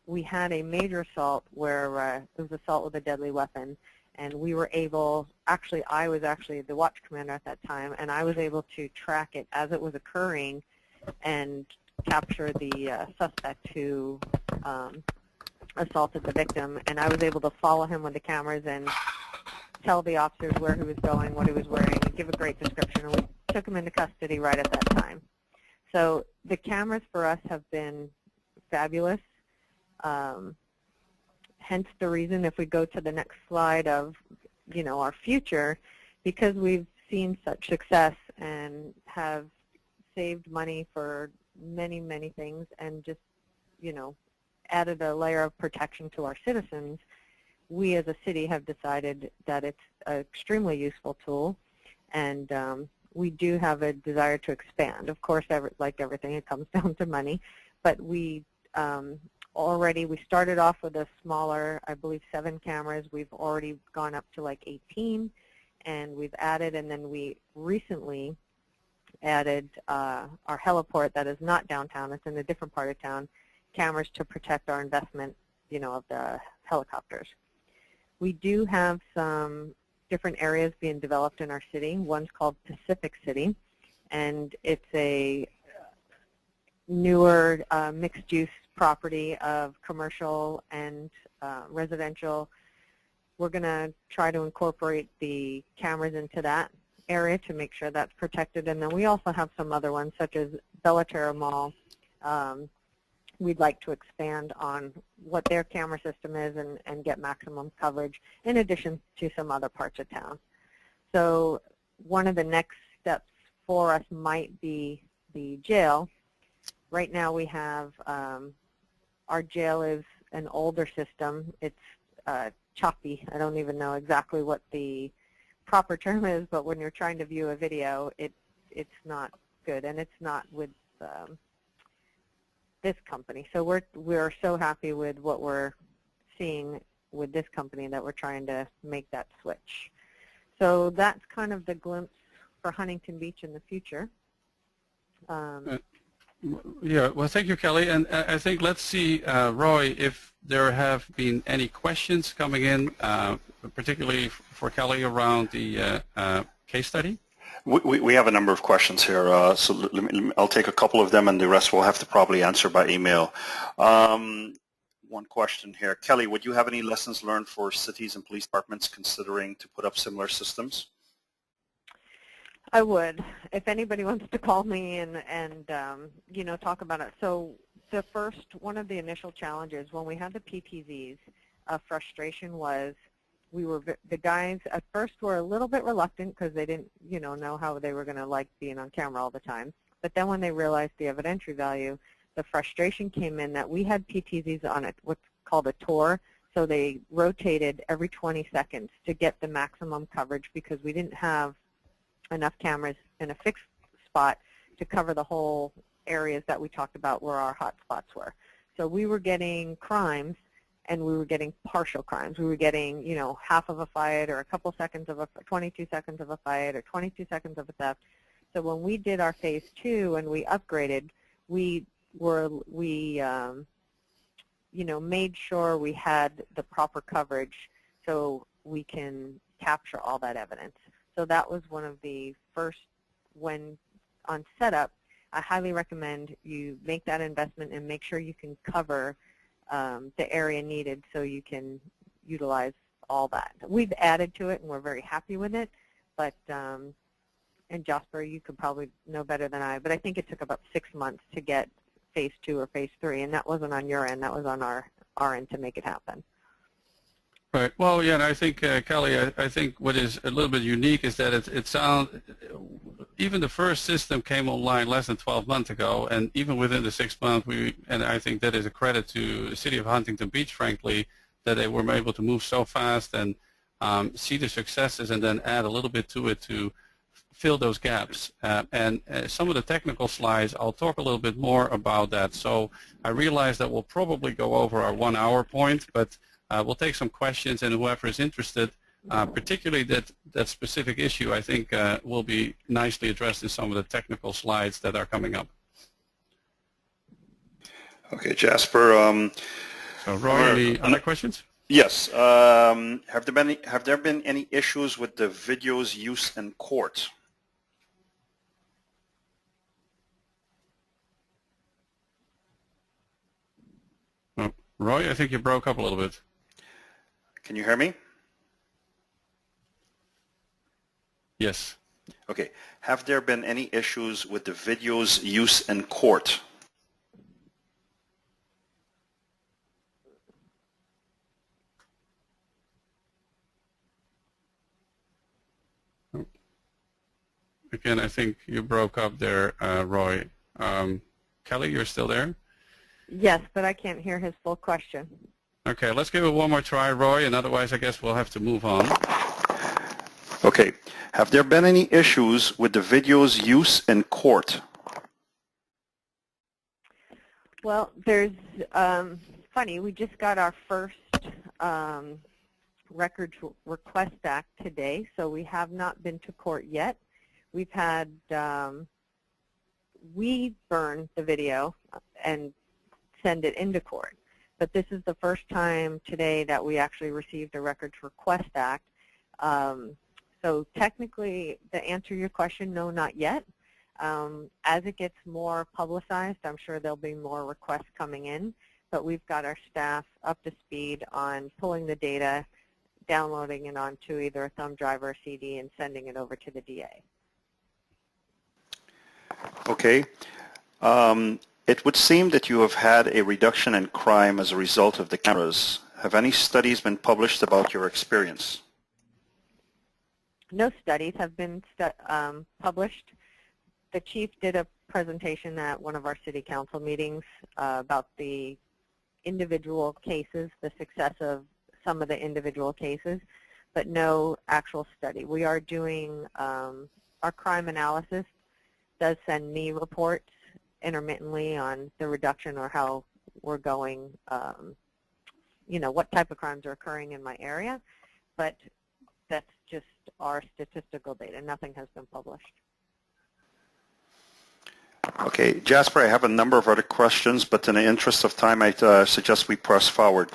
C: we had a major assault where it was assault with a deadly weapon, and we were able, actually I was actually the watch commander at that time, and I was able to track it as it was occurring and capture the suspect who assaulted the victim, and I was able to follow him with the cameras and tell the officers where he was going, what he was wearing, and give a great description, and we took him into custody right at that time. So the cameras for us have been fabulous, hence the reason, if we go to the next slide of, our future, because we've seen such success and have saved money for many, many things and just, added a layer of protection to our citizens, we as a city have decided that it's an extremely useful tool, and we do have a desire to expand. Of course, like everything, it comes down to money, but we we started off with a smaller, I believe 7 cameras. We've already gone up to like 18, and we've added, and then we recently added our heliport that is not downtown, it's in a different part of town, cameras to protect our investment, of the helicopters. We do have some different areas being developed in our city. One's called Pacific City, and it's a newer mixed-use property of commercial and residential. We're going to try to incorporate the cameras into that area to make sure that's protected. And then we also have some other ones, such as Bellaterra Mall. We'd like to expand on what their camera system is and get maximum coverage in addition to some other parts of town. So one of the next steps for us might be the jail. Right now we have, our jail is an older system. It's choppy. I don't even know exactly what the proper term is, but when you're trying to view a video, it's not good, and it's not with this company. So we're so happy with what we're seeing with this company that we're trying to make that switch. So that's kind of the glimpse for Huntington Beach in the future.
B: Yeah, well, thank you, Kelly. And I think let's see, Roy, if there have been any questions coming in, particularly for Kelly around the case study.
A: We have a number of questions here, so I'll take a couple of them, and the rest we'll have to probably answer by email. One question here. Kelly, would you have any lessons learned for cities and police departments considering to put up similar systems?
C: I would, if anybody wants to call me and talk about it. So one of the initial challenges when we had the PTZs, frustration was the guys at first were a little bit reluctant because they didn't know how they were going to like being on camera all the time. But then when they realized the evidentiary value, the frustration came in that we had PTZs on what's called a tour. So they rotated every 20 seconds to get the maximum coverage because we didn't have enough cameras in a fixed spot to cover the whole areas that we talked about where our hot spots were. So we were getting crimes, and we were getting partial crimes. We were getting, half of a fight, or a couple seconds of 22 seconds of a fight, or 22 seconds of a theft. So when we did our phase 2 and we upgraded, we made sure we had the proper coverage so we can capture all that evidence. So that was one of the first, when on setup, I highly recommend you make that investment and make sure you can cover the area needed so you can utilize all that. We've added to it, and we're very happy with it, but, and Jasper, you could probably know better than I, but I think it took about 6 months to get phase 2 or phase 3, and that wasn't on your end, that was on our end to make it happen.
B: Right. Well, yeah, and I think, Kelly, I think what is a little bit unique is that it sounds, even the first system came online less than 12 months ago, and even within the 6 months, and I think that is a credit to the city of Huntington Beach, frankly, that they were able to move so fast and see the successes and then add a little bit to it to fill those gaps. And some of the technical slides, I'll talk a little bit more about that. So I realize that we'll probably go over our 1 hour point, but we'll take some questions, and whoever is interested, particularly that specific issue, I think will be nicely addressed in some of the technical slides that are coming up.
A: Okay, Jasper.
B: So Roy, any other questions?
A: Yes. Have there been any issues with the video's use in court?
B: Oh, Roy, I think you broke up a little bit.
A: Can you hear me?
B: Yes.
A: Okay. Have there been any issues with the video's use in court?
B: Again, I think you broke up there, Roy. Kelly, you're still there?
C: Yes, but I can't hear his full question.
B: Okay, let's give it one more try, Roy, and otherwise I guess we'll have to move on.
A: Okay. Have there been any issues with the video's use in court?
C: Well, there's, funny, we just got our first Records Request Act today, so we have not been to court yet. We've had, we burn the video and send it into court. But this is the first time today that we actually received a Records Request Act. So technically, to answer your question, no, not yet. As it gets more publicized, I'm sure there'll be more requests coming in. But we've got our staff up to speed on pulling the data, downloading it onto either a thumb drive or a CD, and sending it over to the DA.
A: Okay. It would seem that you have had a reduction in crime as a result of the cameras. Have any studies been published about your experience?
C: No studies have been published. The chief did a presentation at one of our city council meetings about the individual cases, the success of some of the individual cases, but no actual study. We are doing our crime analysis does send me reports intermittently on the reduction or how we're going, you know, what type of crimes are occurring in my area, but that's just our statistical data. Nothing has been published.
A: Okay, Jasper, I have a number of other questions, but in the interest of time, I suggest we press forward.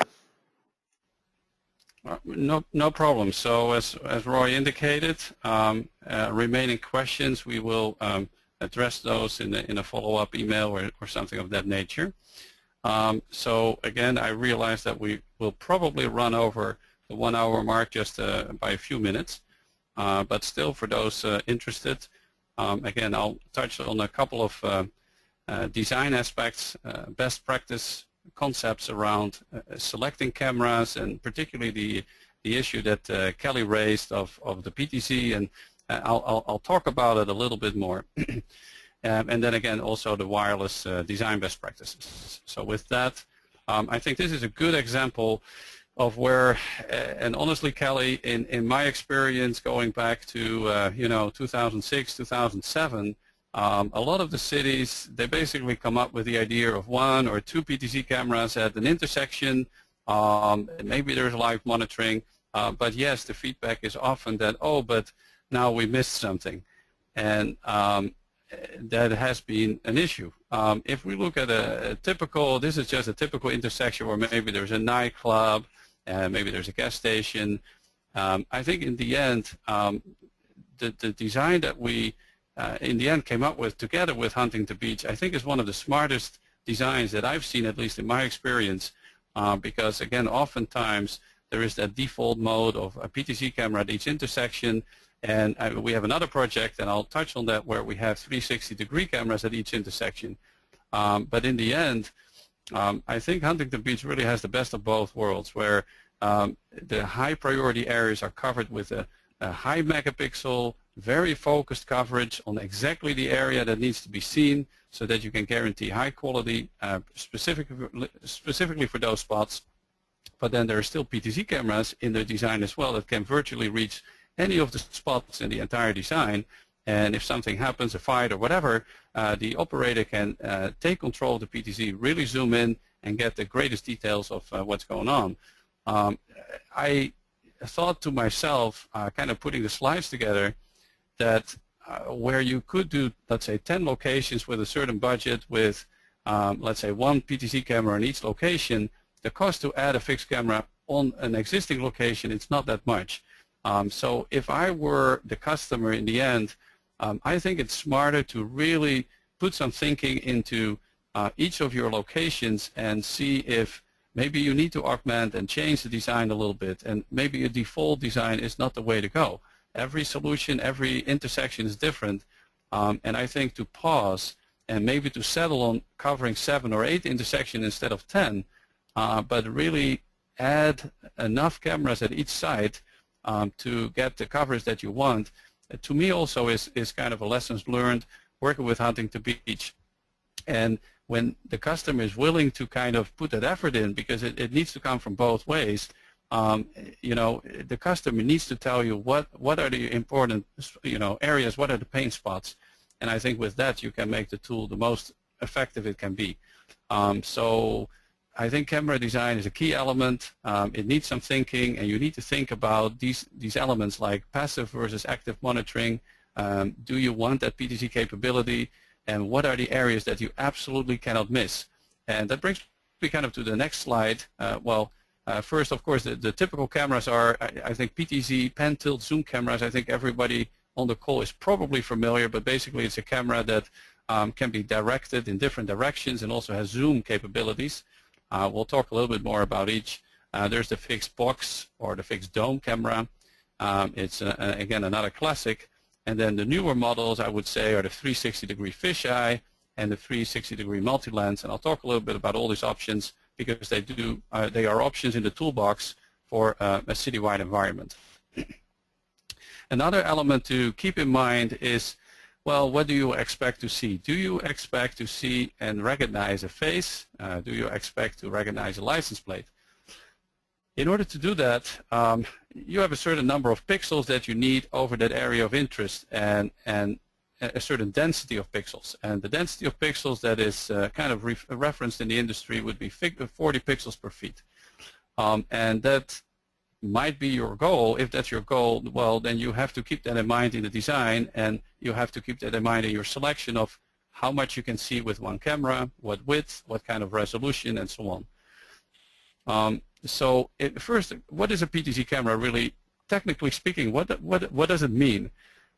B: No problem. So as Roy indicated, remaining questions, we will address those in a follow-up email or something of that nature. So again, I realize that we will probably run over the 1 hour mark just by a few minutes, but still for those interested, again, I'll touch on a couple of design aspects, best practice concepts around selecting cameras, and particularly the issue that Kelly raised of the PTZ, and I'll talk about it a little bit more. And then again, also the wireless design best practices. So with that, I think this is a good example of where, and honestly, Kelly, in my experience going back to, you know, 2006, 2007, a lot of the cities, they basically come up with the idea of 1 or 2 PTZ cameras at an intersection. Maybe there's live monitoring, but yes, the feedback is often that, oh, but now we missed something. And that has been an issue. If we look at a typical, this is just a typical intersection where maybe there's a nightclub, maybe there's a gas station. I think in the end, the design that we in the end came up with together with Huntington Beach, I think is one of the smartest designs that I've seen, at least in my experience, because again, oftentimes there is that default mode of a PTZ camera at each intersection, and we have another project, and I'll touch on that, where we have 360-degree cameras at each intersection. But in the end, I think Huntington Beach really has the best of both worlds, where the high priority areas are covered with a high megapixel, very focused coverage on exactly the area that needs to be seen so that you can guarantee high quality specifically for those spots. But then there are still PTZ cameras in the design as well that can virtually reach any of the spots in the entire design. And if something happens, a fight or whatever, the operator can take control of the PTZ, really zoom in and get the greatest details of what's going on. I thought to myself, kind of putting the slides together, that where you could do, let's say, 10 locations with a certain budget with, let's say, one PTZ camera in each location, the cost to add a fixed camera on an existing location, it's not that much. So if I were the customer in the end, I think it's smarter to really put some thinking into each of your locations and see if maybe you need to augment and change the design a little bit, and maybe a default design is not the way to go. Every solution, every intersection is different, and I think to pause and maybe to settle on covering 7 or 8 intersections instead of 10, but really add enough cameras at each site to get the coverage that you want, to me also is kind of a lessons learned working with Huntington Beach. And when the customer is willing to kind of put that effort in, because it needs to come from both ways, you know, the customer needs to tell you what are the important, you know, areas, what are the pain spots, and I think with that you can make the tool the most effective it can be. So I think camera design is a key element. It needs some thinking, and you need to think about these elements like passive versus active monitoring. Do you want that PTZ capability, and what are the areas that you absolutely cannot miss? And that brings me kind of to the next slide. First, of course, the typical cameras are, I think, PTZ, pan tilt zoom cameras. I think everybody on the call is probably familiar, but basically it's a camera that can be directed in different directions and also has zoom capabilities. We'll talk a little bit more about each. There's the fixed box or the fixed dome camera. It's, again, another classic. And then the newer models, I would say, are the 360-degree fisheye and the 360-degree multi-lens. And I'll talk a little bit about all these options because they are options in the toolbox for a citywide environment. Another element to keep in mind is, well, what do you expect to see? Do you expect to see and recognize a face? Do you expect to recognize a license plate? In order to do that, you have a certain number of pixels that you need over that area of interest, and a certain density of pixels. And the density of pixels that is kind of referenced in the industry would be 40 pixels per feet. And that might be your goal. If that's your goal, well, then you have to keep that in mind in the design, and you have to keep that in mind in your selection of how much you can see with one camera, what width, what kind of resolution, and so on. First, what is a PTZ camera really? Technically speaking, what does it mean?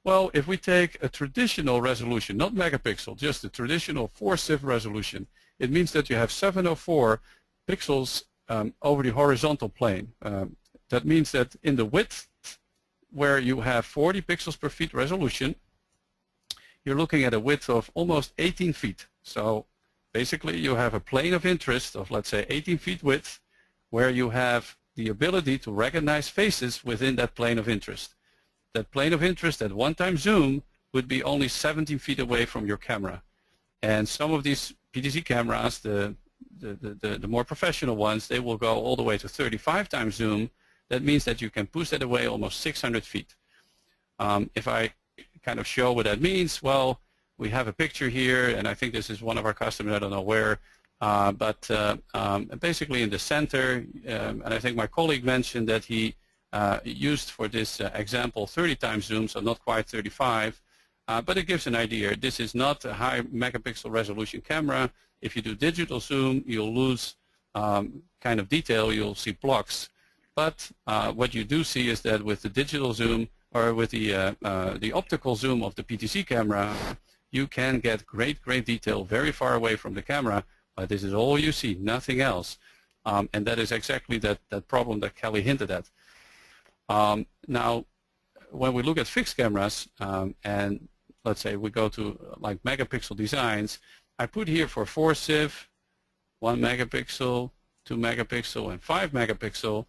B: Well, if we take a traditional resolution, not megapixel, just a traditional 4-CIF resolution, it means that you have 704 pixels over the horizontal plane. That means that in the width, where you have 40 pixels per feet resolution, you're looking at a width of almost 18 feet. So basically you have a plane of interest of, let's say, 18 feet width, where you have the ability to recognize faces within that plane of interest. That plane of interest at one-time zoom would be only 17 feet away from your camera. And some of these PTZ cameras, the more professional ones, they will go all the way to 35 times zoom. That means that you can push that away almost 600 feet. If I kind of show what that means, well, we have a picture here, and I think this is one of our customers, I don't know where, but basically in the center, and I think my colleague mentioned that he used for this example 30 times zoom, so not quite 35, but it gives an idea. This is not a high megapixel resolution camera. If you do digital zoom, you'll lose kind of detail, you'll see blocks. But what you do see is that with the digital zoom, or with the optical zoom of the PTZ camera, you can get great detail very far away from the camera, but this is all you see, nothing else. And that is exactly that problem that Kelly hinted at. Now, when we look at fixed cameras, and let's say we go to like megapixel designs, I put here for 4-CIF, 1 megapixel, 2 megapixel, and 5 megapixel.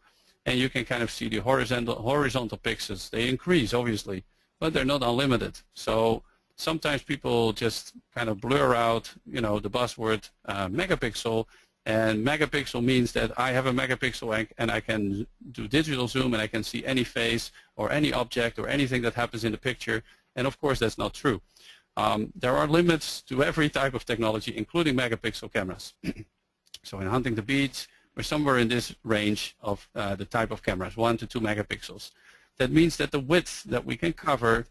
B: and you can kind of see the horizontal pixels. They increase, obviously, but they're not unlimited. So sometimes people just kind of blur out, the buzzword megapixel, and megapixel means that I have a megapixel and I can do digital zoom and I can see any face or any object or anything that happens in the picture, and of course that's not true. There are limits to every type of technology, including megapixel cameras. So in Huntington Beach, we're somewhere in this range of the type of cameras, 1 to 2 megapixels. That means that the width that we can cover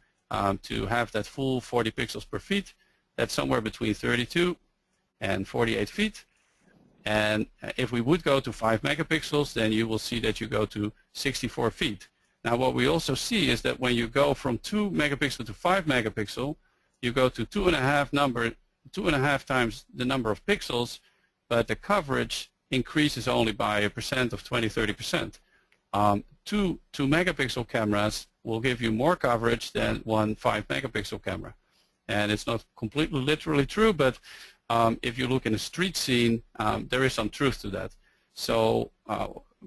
B: to have that full 40 pixels per feet, that's somewhere between 32 and 48 feet. And if we would go to 5 megapixels, then you will see that you go to 64 feet. Now what we also see is that when you go from 2 megapixel to 5 megapixel, you go to 2.5 times the number of pixels, but the coverage increases only by a percent of 20-30%. 2 megapixel cameras will give you more coverage than 1 5 megapixel camera. And it's not completely literally true, but if you look in a street scene, there is some truth to that. So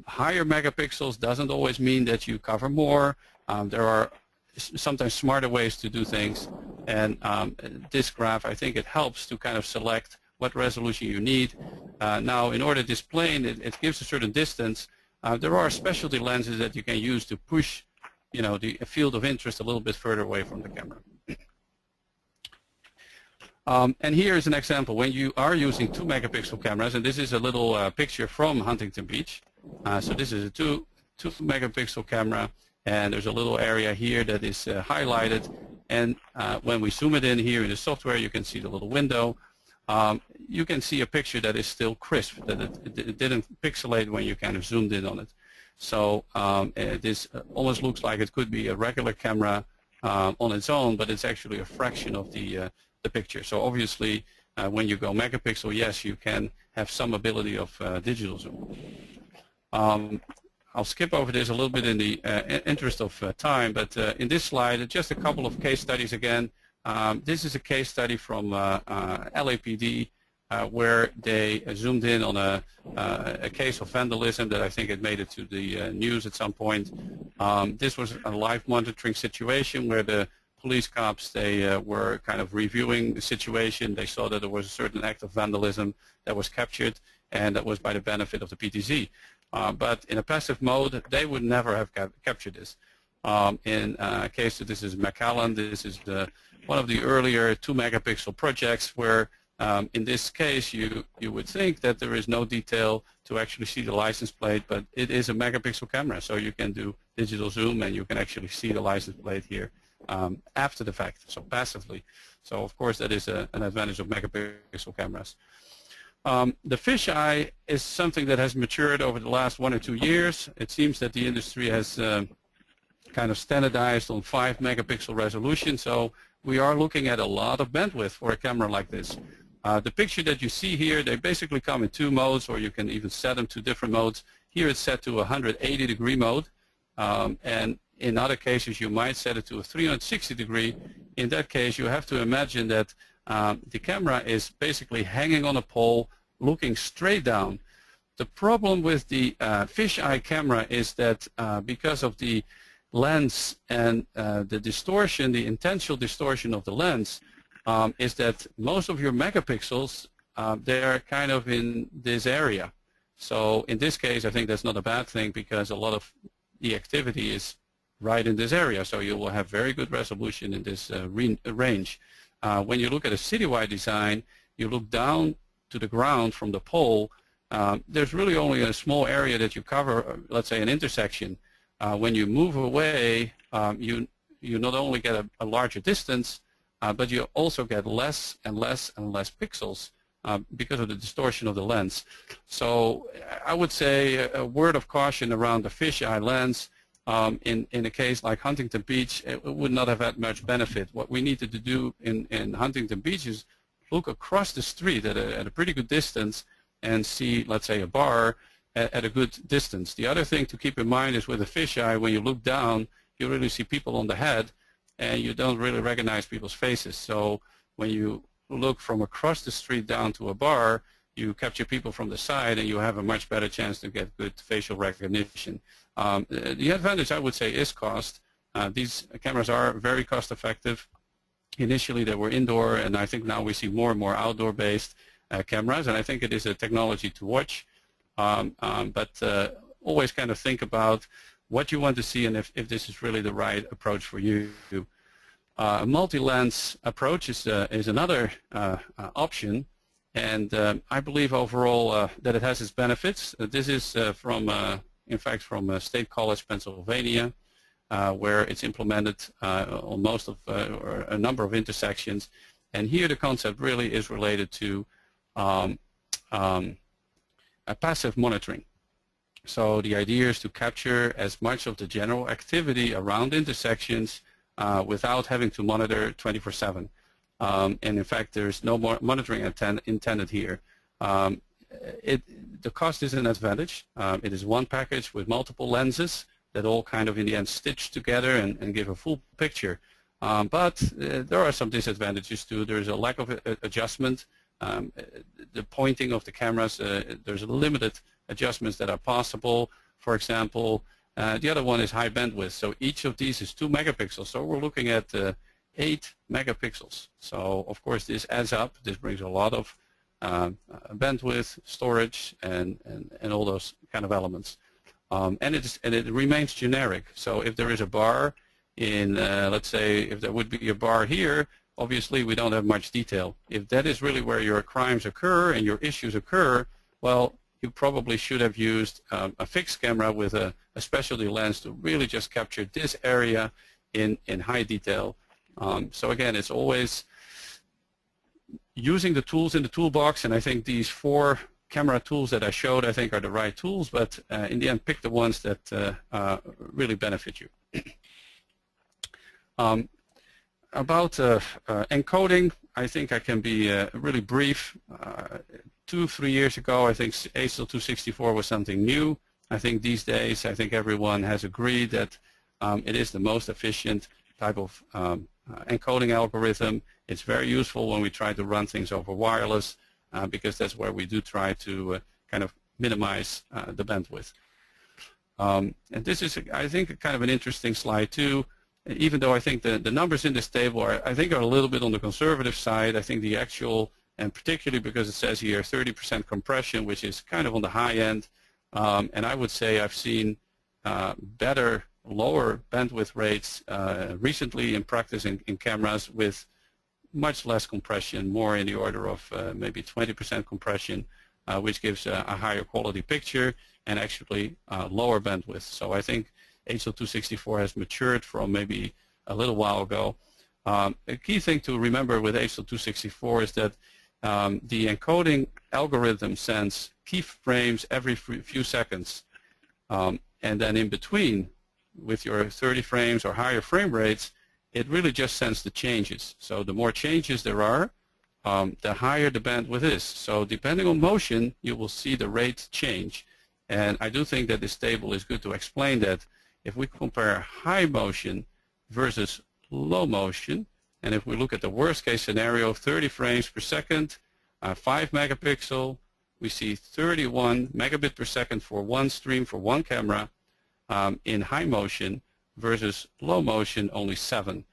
B: higher megapixels doesn't always mean that you cover more. There are sometimes smarter ways to do things, and this graph, I think it helps to kind of select what resolution you need. Now, in order to display it gives a certain distance. There are specialty lenses that you can use to push, the field of interest a little bit further away from the camera. And here is an example when you are using 2 megapixel cameras, and this is a little picture from Huntington Beach. So this is a 2 megapixel camera, and there's a little area here that is highlighted. And when we zoom it in here in the software, you can see the little window. You can see a picture that is still crisp, that it didn't pixelate when you kind of zoomed in on it. So this almost looks like it could be a regular camera on its own, but it's actually a fraction of the picture. So obviously, when you go megapixel, yes, you can have some ability of digital zoom. I'll skip over this a little bit in the interest of time, but in this slide, just a couple of case studies again. This is a case study from LAPD where they zoomed in on a case of vandalism that I think it made it to the news at some point. This was a live monitoring situation where the police cops, they were kind of reviewing the situation. They saw that there was a certain act of vandalism that was captured, and that was by the benefit of the PTZ. But in a passive mode, they would never have captured this. In a case that this is McAllen, this is one of the earlier 2 megapixel projects where in this case you would think that there is no detail to actually see the license plate, but it is a megapixel camera, so you can do digital zoom and you can actually see the license plate here after the fact, so passively. So of course that is an advantage of megapixel cameras. The fisheye is something that has matured over the last 1 or 2 years. It seems that the industry has kind of standardized on 5 megapixel resolution, so we are looking at a lot of bandwidth for a camera like this. The picture that you see here, they basically come in 2 modes, or you can even set them to different modes. Here it's set to 180-degree mode, and in other cases you might set it to a 360-degree. In that case, you have to imagine that the camera is basically hanging on a pole, looking straight down. The problem with the fisheye camera is that because of the lens and the distortion, the intentional distortion of the lens, is that most of your megapixels, they're kind of in this area. So in this case, I think that's not a bad thing because a lot of the activity is right in this area. So you will have very good resolution in this range. When you look at a citywide design, you look down to the ground from the pole, there's really only a small area that you cover, let's say an intersection. When you move away, you not only get a larger distance, but you also get less and less and less pixels because of the distortion of the lens. So I would say a word of caution around the fisheye lens. In a case like Huntington Beach, it would not have had much benefit. What we needed to do in Huntington Beach is look across the street at a pretty good distance and see, let's say, a bar at a good distance. The other thing to keep in mind is with a fisheye, when you look down, you really see people on the head, and you don't really recognize people's faces. So when you look from across the street down to a bar, you capture people from the side and you have a much better chance to get good facial recognition. The advantage, I would say, is cost. These cameras are very cost effective. Initially they were indoor, and I think now we see more and more outdoor based cameras, and I think it is a technology to watch. But always kind of think about what you want to see and if this is really the right approach for you. A multi-lens approach is another option, and I believe overall that it has its benefits. This is in fact from State College, Pennsylvania, where it's implemented on most of or a number of intersections. And here the concept really is related to a passive monitoring. So the idea is to capture as much of the general activity around intersections without having to monitor 24/7. And in fact, there's no more monitoring intended here. The cost is an advantage. It is one package with multiple lenses that all kind of in the end stitch together and give a full picture. But there are some disadvantages too. There's a lack of adjustment. The pointing of the cameras, there's limited adjustments that are possible. For example, the other one is high bandwidth. So each of these is 2 megapixels. So we're looking at 8 megapixels. So of course this adds up. This brings a lot of bandwidth, storage, and all those kind of elements. And it remains generic. So if there is a bar in, let's say, if there would be a bar here, obviously we don't have much detail. If that is really where your crimes occur and your issues occur, well, you probably should have used a fixed camera with a specialty lens to really just capture this area in high detail. So again, it's always using the tools in the toolbox, and I think these 4 camera tools that I showed, I think, are the right tools, but in the end, pick the ones that really benefit you. About encoding, I think I can be really brief. 2-3 years ago, I think HL264 was something new. I think these days, I think everyone has agreed that it is the most efficient type of encoding algorithm. It's very useful when we try to run things over wireless because that's where we do try to kind of minimize the bandwidth. And this is, I think, kind of an interesting slide too. Even though I think the numbers in this table are a little bit on the conservative side, I think the actual, and particularly because it says here 30% compression, which is kind of on the high end, and I would say I've seen better lower bandwidth rates recently in practice in cameras with much less compression, more in the order of maybe 20% compression, which gives a higher quality picture and actually lower bandwidth. So I think HL264 has matured from maybe a little while ago. A key thing to remember with HL264 is that the encoding algorithm sends keyframes every few seconds, and then in between, with your 30 frames or higher frame rates, it really just sends the changes. So the more changes there are, the higher the bandwidth is. So depending on motion, you will see the rate change. And I do think that this table is good to explain that. If we compare high motion versus low motion, and if we look at the worst case scenario, 30 frames per second, 5 megapixel, we see 31 megabit per second for one stream for one camera in high motion versus low motion only 7.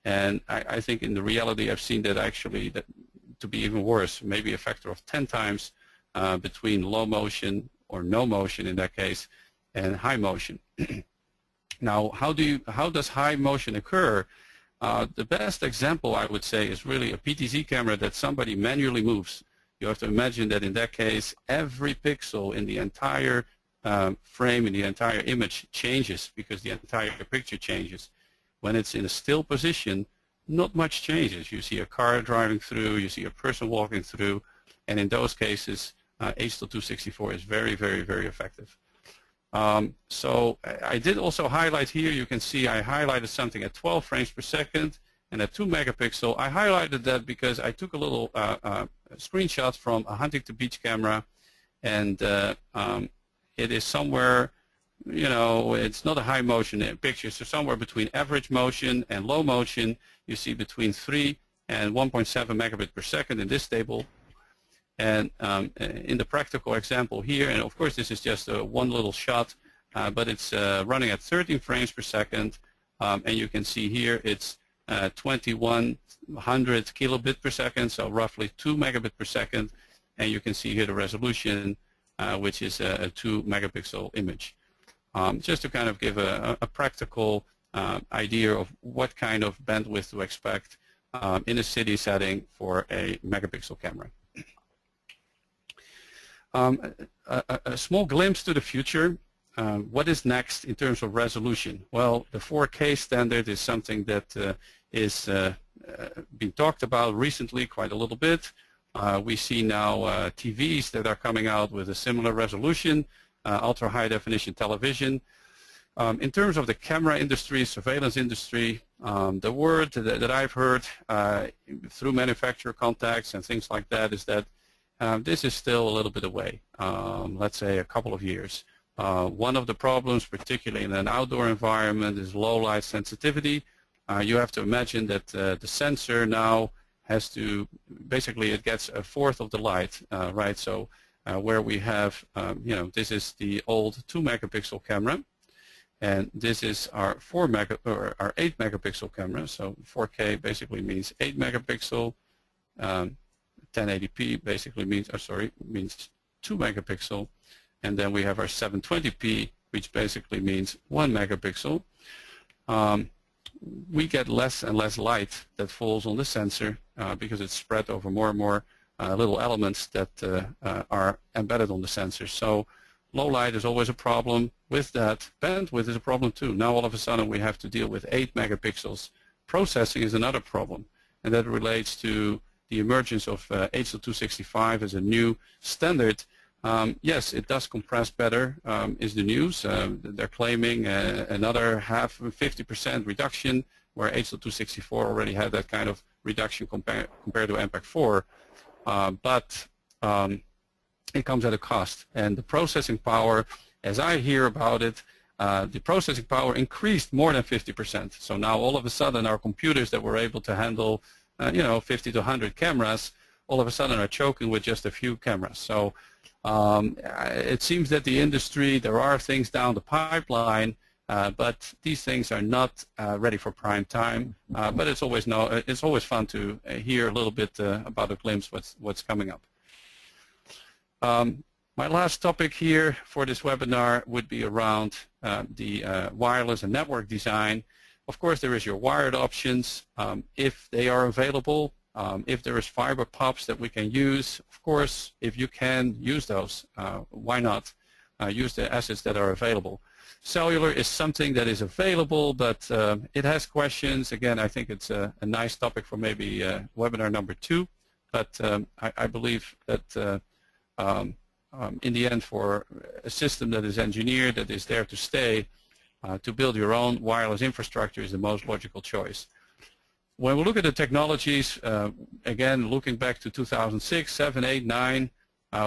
B: And I think in the reality I've seen that actually to be even worse, maybe a factor of 10 times between low motion or no motion in that case and high motion. Now, how does high motion occur? The best example, I would say, is really a PTZ camera that somebody manually moves. You have to imagine that in that case, every pixel in the entire frame, in the entire image changes because the entire picture changes. When it's in a still position, not much changes. You see a car driving through, you see a person walking through, and in those cases, HL264 is very, very, very effective. So I did also highlight here, you can see I highlighted something at 12 frames per second and at 2 megapixel. I highlighted that because I took a little screenshot from a Huntington Beach camera, and it is somewhere, you know, it's not a high motion picture, so somewhere between average motion and low motion, you see between 3 and 1.7 megabit per second in this table. And in the practical example here, and of course this is just one little shot, but it's running at 13 frames per second, and you can see here it's 2100 kilobit per second, so roughly 2 megabit per second, and you can see here the resolution, which is a 2 megapixel image. Just to kind of give a practical idea of what kind of bandwidth to expect in a city setting for a megapixel camera. A small glimpse to the future. What is next in terms of resolution? Well, the 4K standard is something that is being talked about recently quite a little bit. We see now TVs that are coming out with a similar resolution, ultra high definition television. In terms of the camera industry, surveillance industry, the word that I've heard through manufacturer contacts and things like that is that this is still a little bit away, let's say a couple of years. One of the problems, particularly in an outdoor environment, is low light sensitivity. You have to imagine that the sensor now has to, basically it gets a fourth of the light, right? So where we have, this is the old 2 megapixel camera, and this is our 8 megapixel camera. So 4K basically means 8 megapixel. 1080p basically means, means 2 megapixel, and then we have our 720p, which basically means 1 megapixel. We get less and less light that falls on the sensor because it's spread over more and more little elements that are embedded on the sensor. So low light is always a problem. With that, bandwidth is a problem too. Now all of a sudden we have to deal with 8 megapixels. Processing is another problem, and that relates to the emergence of H.265 as a new standard. Yes, it does compress better, is the news. They're claiming another 50% reduction, where H.264 already had that kind of reduction compared to MPEG-4. But it comes at a cost. And the processing power, as I hear about it, the processing power increased more than 50%. So now all of a sudden our computers that were able to handle 50 to 100 cameras, all of a sudden are choking with just a few cameras. So it seems that the industry, there are things down the pipeline, but these things are not ready for prime time. But it's always fun to hear a little bit about a glimpse what's coming up. My last topic here for this webinar would be around the wireless and network design. Of course, there is your wired options, if they are available. If there is fiber pops that we can use, of course, if you can use those, why not use the assets that are available. Cellular is something that is available, but it has questions. Again, I think it's a nice topic for maybe webinar number 2, but I believe that in the end, for a system that is engineered, that is there to stay, to build your own wireless infrastructure is the most logical choice. When we look at the technologies, again, looking back to 2006, 7, 8, 9,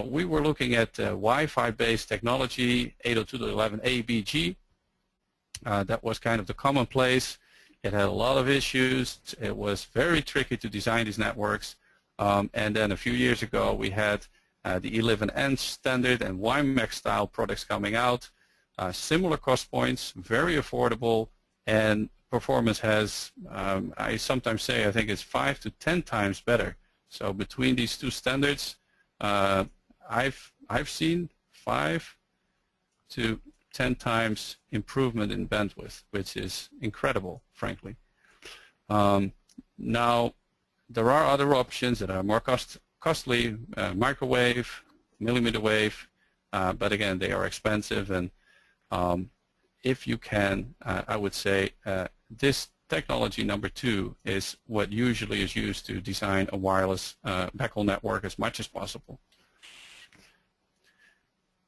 B: we were looking at Wi-Fi based technology, 802.11abg. That was kind of the commonplace. It had a lot of issues. It was very tricky to design these networks. And then a few years ago, we had the 11N standard and WiMAX style products coming out. Similar cost points, very affordable, and performance has, I sometimes say, I think it's 5 to 10 times better. So between these two standards, I've seen 5 to 10 times improvement in bandwidth, which is incredible, frankly. Now, there are other options that are more costly, microwave, millimeter wave, but again, they are expensive. And if you can, I would say this technology number 2 is what usually is used to design a wireless backhaul network as much as possible.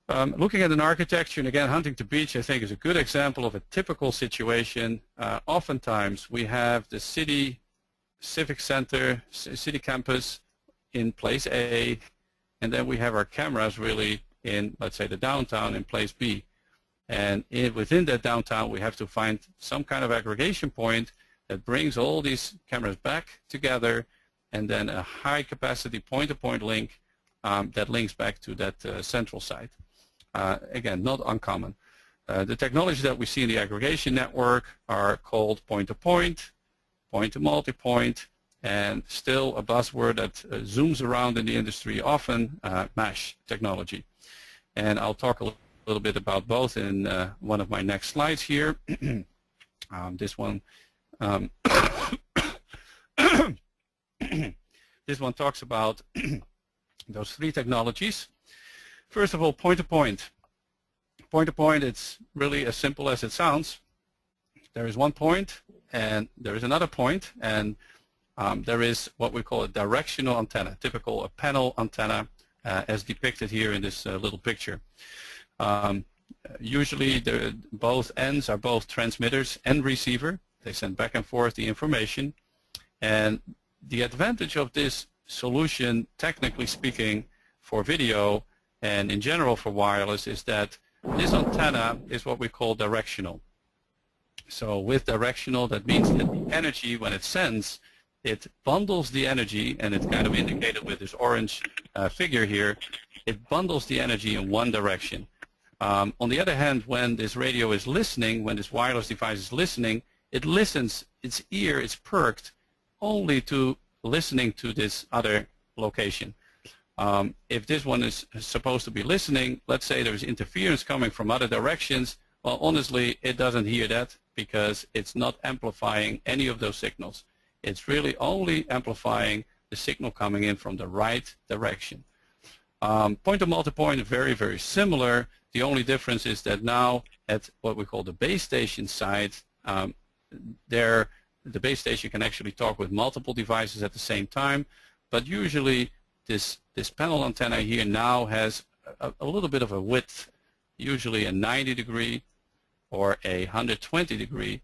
B: Looking at an architecture, and again, Huntington Beach, I think, is a good example of a typical situation. Oftentimes, we have the city, civic center, city campus in place A, and then we have our cameras really in, let's say, the downtown in place B. And within that downtown, we have to find some kind of aggregation point that brings all these cameras back together, and then a high-capacity point-to-point link that links back to that central site. Again, not uncommon. The technologies that we see in the aggregation network are called point-to-point, point-to-multipoint, and still a buzzword that zooms around in the industry often, mesh technology. And I'll talk a little bit about both in one of my next slides here. This one this one talks about those three technologies. First of all, point-to-point. Point-to-point, it's really as simple as it sounds. There is one point, and there is another point, and there is what we call a directional antenna, typical a panel antenna, as depicted here in this little picture. Usually, both ends are both transmitters and receiver. They send back and forth the information. And the advantage of this solution, technically speaking, for video and in general for wireless, is that this antenna is what we call directional. So with directional, that means that the energy, when it sends, it bundles the energy, and it's kind of indicated with this orange figure here. It bundles the energy in one direction. On the other hand, when this radio is listening, when this wireless device is listening, it listens, its ear is perked only to listening to this other location. If this one is supposed to be listening, let's say there's interference coming from other directions, well, honestly, it doesn't hear that because it's not amplifying any of those signals. It's really only amplifying the signal coming in from the right direction. Point-to-multipoint, very, very similar. The only difference is that now at what we call the base station side, the base station can actually talk with multiple devices at the same time, but usually this panel antenna here now has a little bit of a width, usually a 90-degree or a 120-degree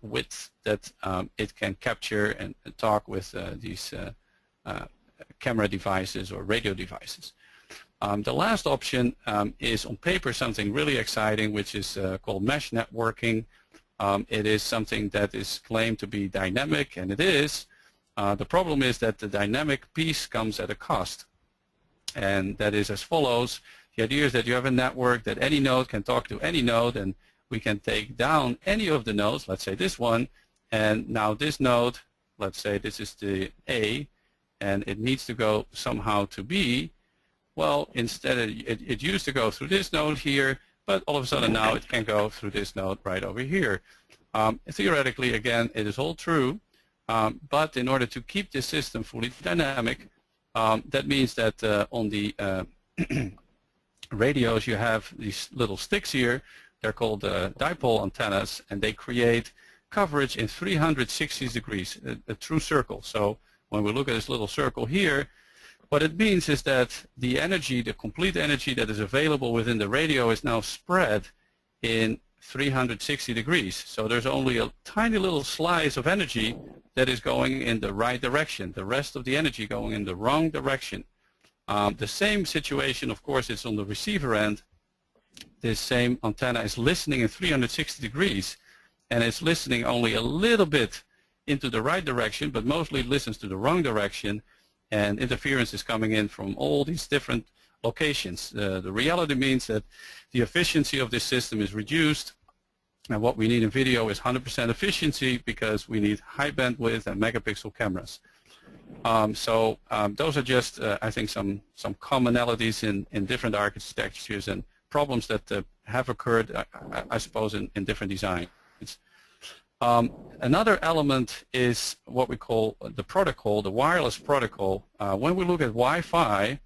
B: width that it can capture and talk with these camera devices or radio devices. The last option is on paper something really exciting, which is called mesh networking. It is something that is claimed to be dynamic, and it is. The problem is that the dynamic piece comes at a cost, and that is as follows. The idea is that you have a network that any node can talk to any node, and we can take down any of the nodes, let's say this one, and now this node, let's say this is the A, and it needs to go somehow to B. Well, instead it used to go through this node here, but all of a sudden now it can go through this node right over here. Theoretically, again, it is all true, but in order to keep this system fully dynamic, that means that on the radios you have these little sticks here. They're called dipole antennas, and they create coverage in 360 degrees, a true circle. So when we look at this little circle here, what it means is that the energy, the complete energy that is available within the radio is now spread in 360 degrees. So there's only a tiny little slice of energy that is going in the right direction. The rest of the energy going in the wrong direction. The same situation, of course, is on the receiver end. This same antenna is listening in 360 degrees, and it's listening only a little bit into the right direction, but mostly listens to the wrong direction, and interference is coming in from all these different locations. The reality means that the efficiency of this system is reduced, and what we need in video is 100% efficiency because we need high bandwidth and megapixel cameras. Those are just, I think, some commonalities in different architectures and problems that have occurred, I suppose, in different designs. Another element is what we call the protocol, the wireless protocol. When we look at Wi-Fi,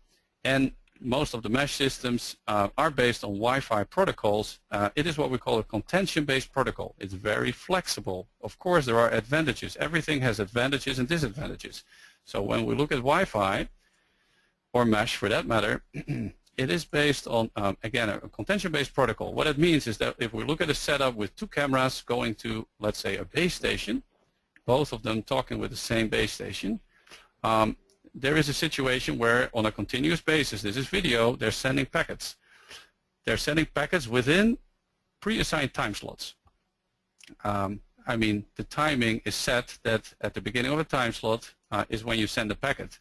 B: and most of the mesh systems are based on Wi-Fi protocols, it is what we call a contention-based protocol. It's very flexible. Of course, there are advantages. Everything has advantages and disadvantages. So when we look at Wi-Fi, or mesh for that matter, it is based on, again, a contention-based protocol. What it means is that if we look at a setup with two cameras going to, let's say, a base station, both of them talking with the same base station, there is a situation where on a continuous basis, this is video, they're sending packets. They're sending packets within pre-assigned time slots. I mean, the timing is set that at the beginning of a time slot is when you send the packet.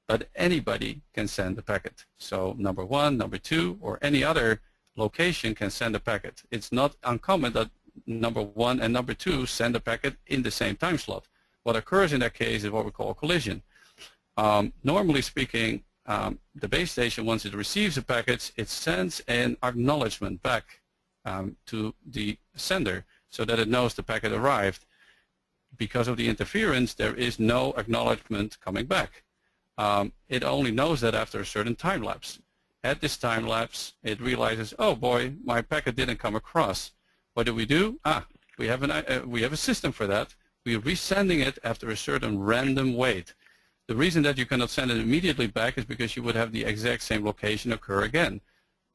B: but anybody can send a packet. So number 1, number 2, or any other location can send a packet. It's not uncommon that number 1 and number 2 send a packet in the same time slot. What occurs in that case is what we call a collision. Normally speaking, the base station, once it receives the packets, it sends an acknowledgement back to the sender so that it knows the packet arrived. Because of the interference, there is no acknowledgement coming back. It only knows that after a certain time lapse. At this time lapse, it realizes, oh boy, my packet didn't come across. What do? We have a system for that. We're resending it after a certain random wait. The reason that you cannot send it immediately back is because you would have the exact same location occur again.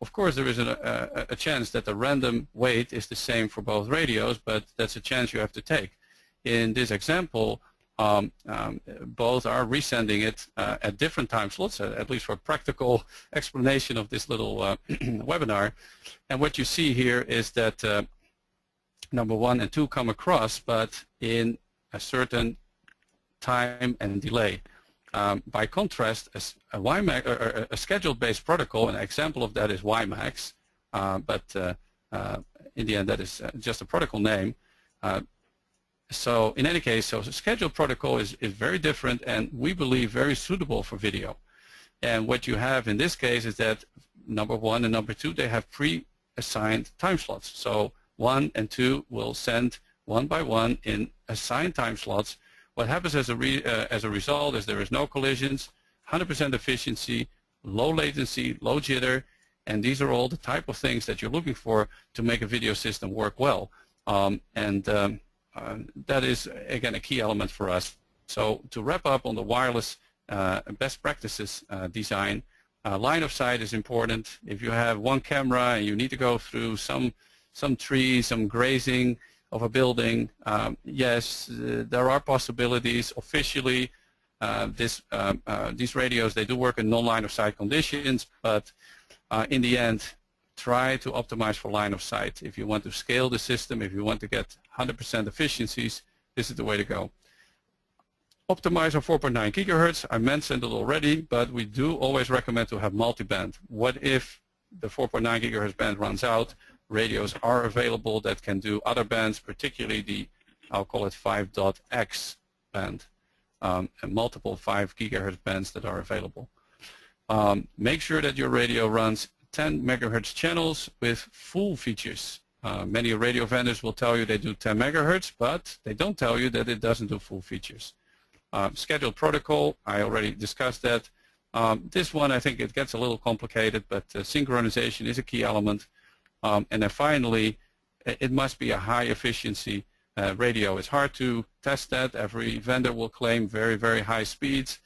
B: Of course, there is a chance that the random wait is the same for both radios, but that's a chance you have to take. In this example, both are resending it at different time slots, at least for practical explanation of this little webinar. And what you see here is that number 1 and 2 come across, but in a certain time and delay. By contrast, a WiMAX, or a schedule-based protocol, an example of that is WiMAX, but in the end that is just a protocol name. So in any case, so the scheduled protocol is very different and we believe very suitable for video. And what you have in this case is that number 1 and number 2, they have pre-assigned time slots. So 1 and 2 will send one by one in assigned time slots. What happens as a result is there is no collisions, 100% efficiency, low latency, low jitter, and these are all the type of things that you're looking for to make a video system work well. That is, again, a key element for us. So to wrap up on the wireless best practices design, line of sight is important. If you have one camera and you need to go through some trees, some grazing of a building, yes, there are possibilities. Officially, these radios, they do work in non-line of sight conditions, but in the end, try to optimize for line of sight. If you want to scale the system, if you want to get 100% efficiencies, this is the way to go. Optimize on 4.9 gigahertz. I mentioned it already, but we do always recommend to have multi-band. What if the 4.9 gigahertz band runs out? Radios are available that can do other bands, particularly the, I'll call it 5.x band, and multiple 5 gigahertz bands that are available. Make sure that your radio runs 10 megahertz channels with full features. Many radio vendors will tell you they do 10 megahertz, but they don't tell you that it doesn't do full features. Scheduled protocol, I already discussed that. This one, I think it gets a little complicated, but synchronization is a key element. And then finally, it must be a high efficiency radio. It's hard to test that. Every vendor will claim very, very high speeds.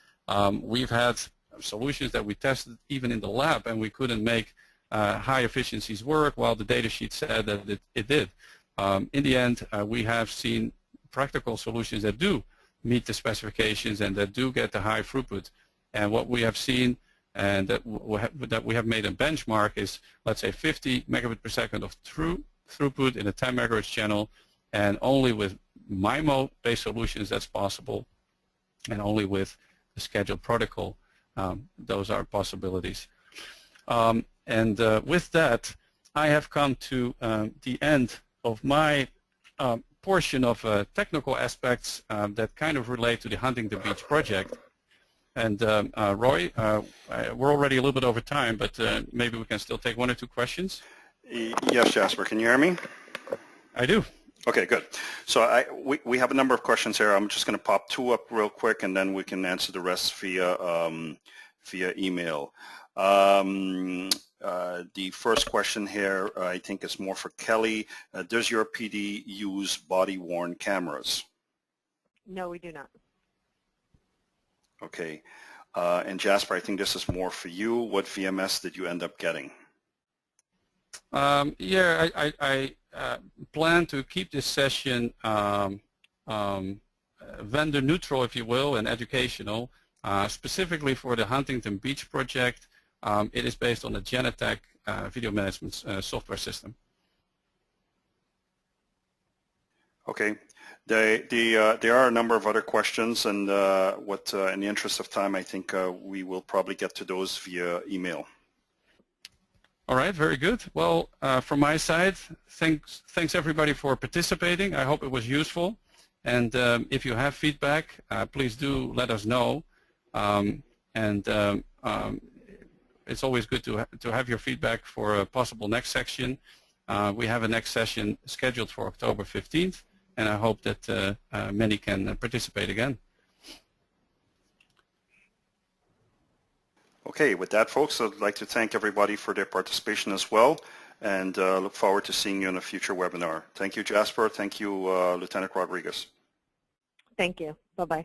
B: We've had solutions that we tested even in the lab, and we couldn't make high efficiencies work, while the data sheet said that it did. In the end, we have seen practical solutions that do meet the specifications and that do get the high throughput. And what we have seen and that we have made a benchmark is, let's say, 50 megabit per second of true throughput in a 10 megahertz channel, and only with MIMO-based solutions that's possible, and only with the scheduled protocol, those are possibilities. With that, I have come to the end of my portion of technical aspects that kind of relate to the Huntington Beach project. And Roy, we're already a little bit over time, but maybe we can still take 1 or 2 questions.
A: Yes, Jasper, can you hear me?
B: I do.
A: Okay, good. So we have a number of questions here. I'm just going to pop 2 up real quick, and then we can answer the rest via email. The first question here, I think, is more for Kelly. Does your PD use body-worn cameras?
C: No, we do not.
A: Okay. And Jasper, I think this is more for you. What VMS did you end up getting?
B: Yeah, I plan to keep this session vendor neutral, if you will, and educational. Specifically for the Huntington Beach project, it is based on the Genetec video management software system.
A: Okay. There are a number of other questions, and in the interest of time, I think we will probably get to those via email.
B: All right, very good. Well, from my side, thanks everybody for participating. I hope it was useful. And if you have feedback, please do let us know. It's always good to have your feedback for a possible next section. We have a next session scheduled for October 15th, and I hope that many can participate again.
A: Okay, with that, folks, I'd like to thank everybody for their participation as well, and look forward to seeing you in a future webinar. Thank you, Jasper. Thank you, Lieutenant Rodriguez.
C: Thank you. Bye-bye.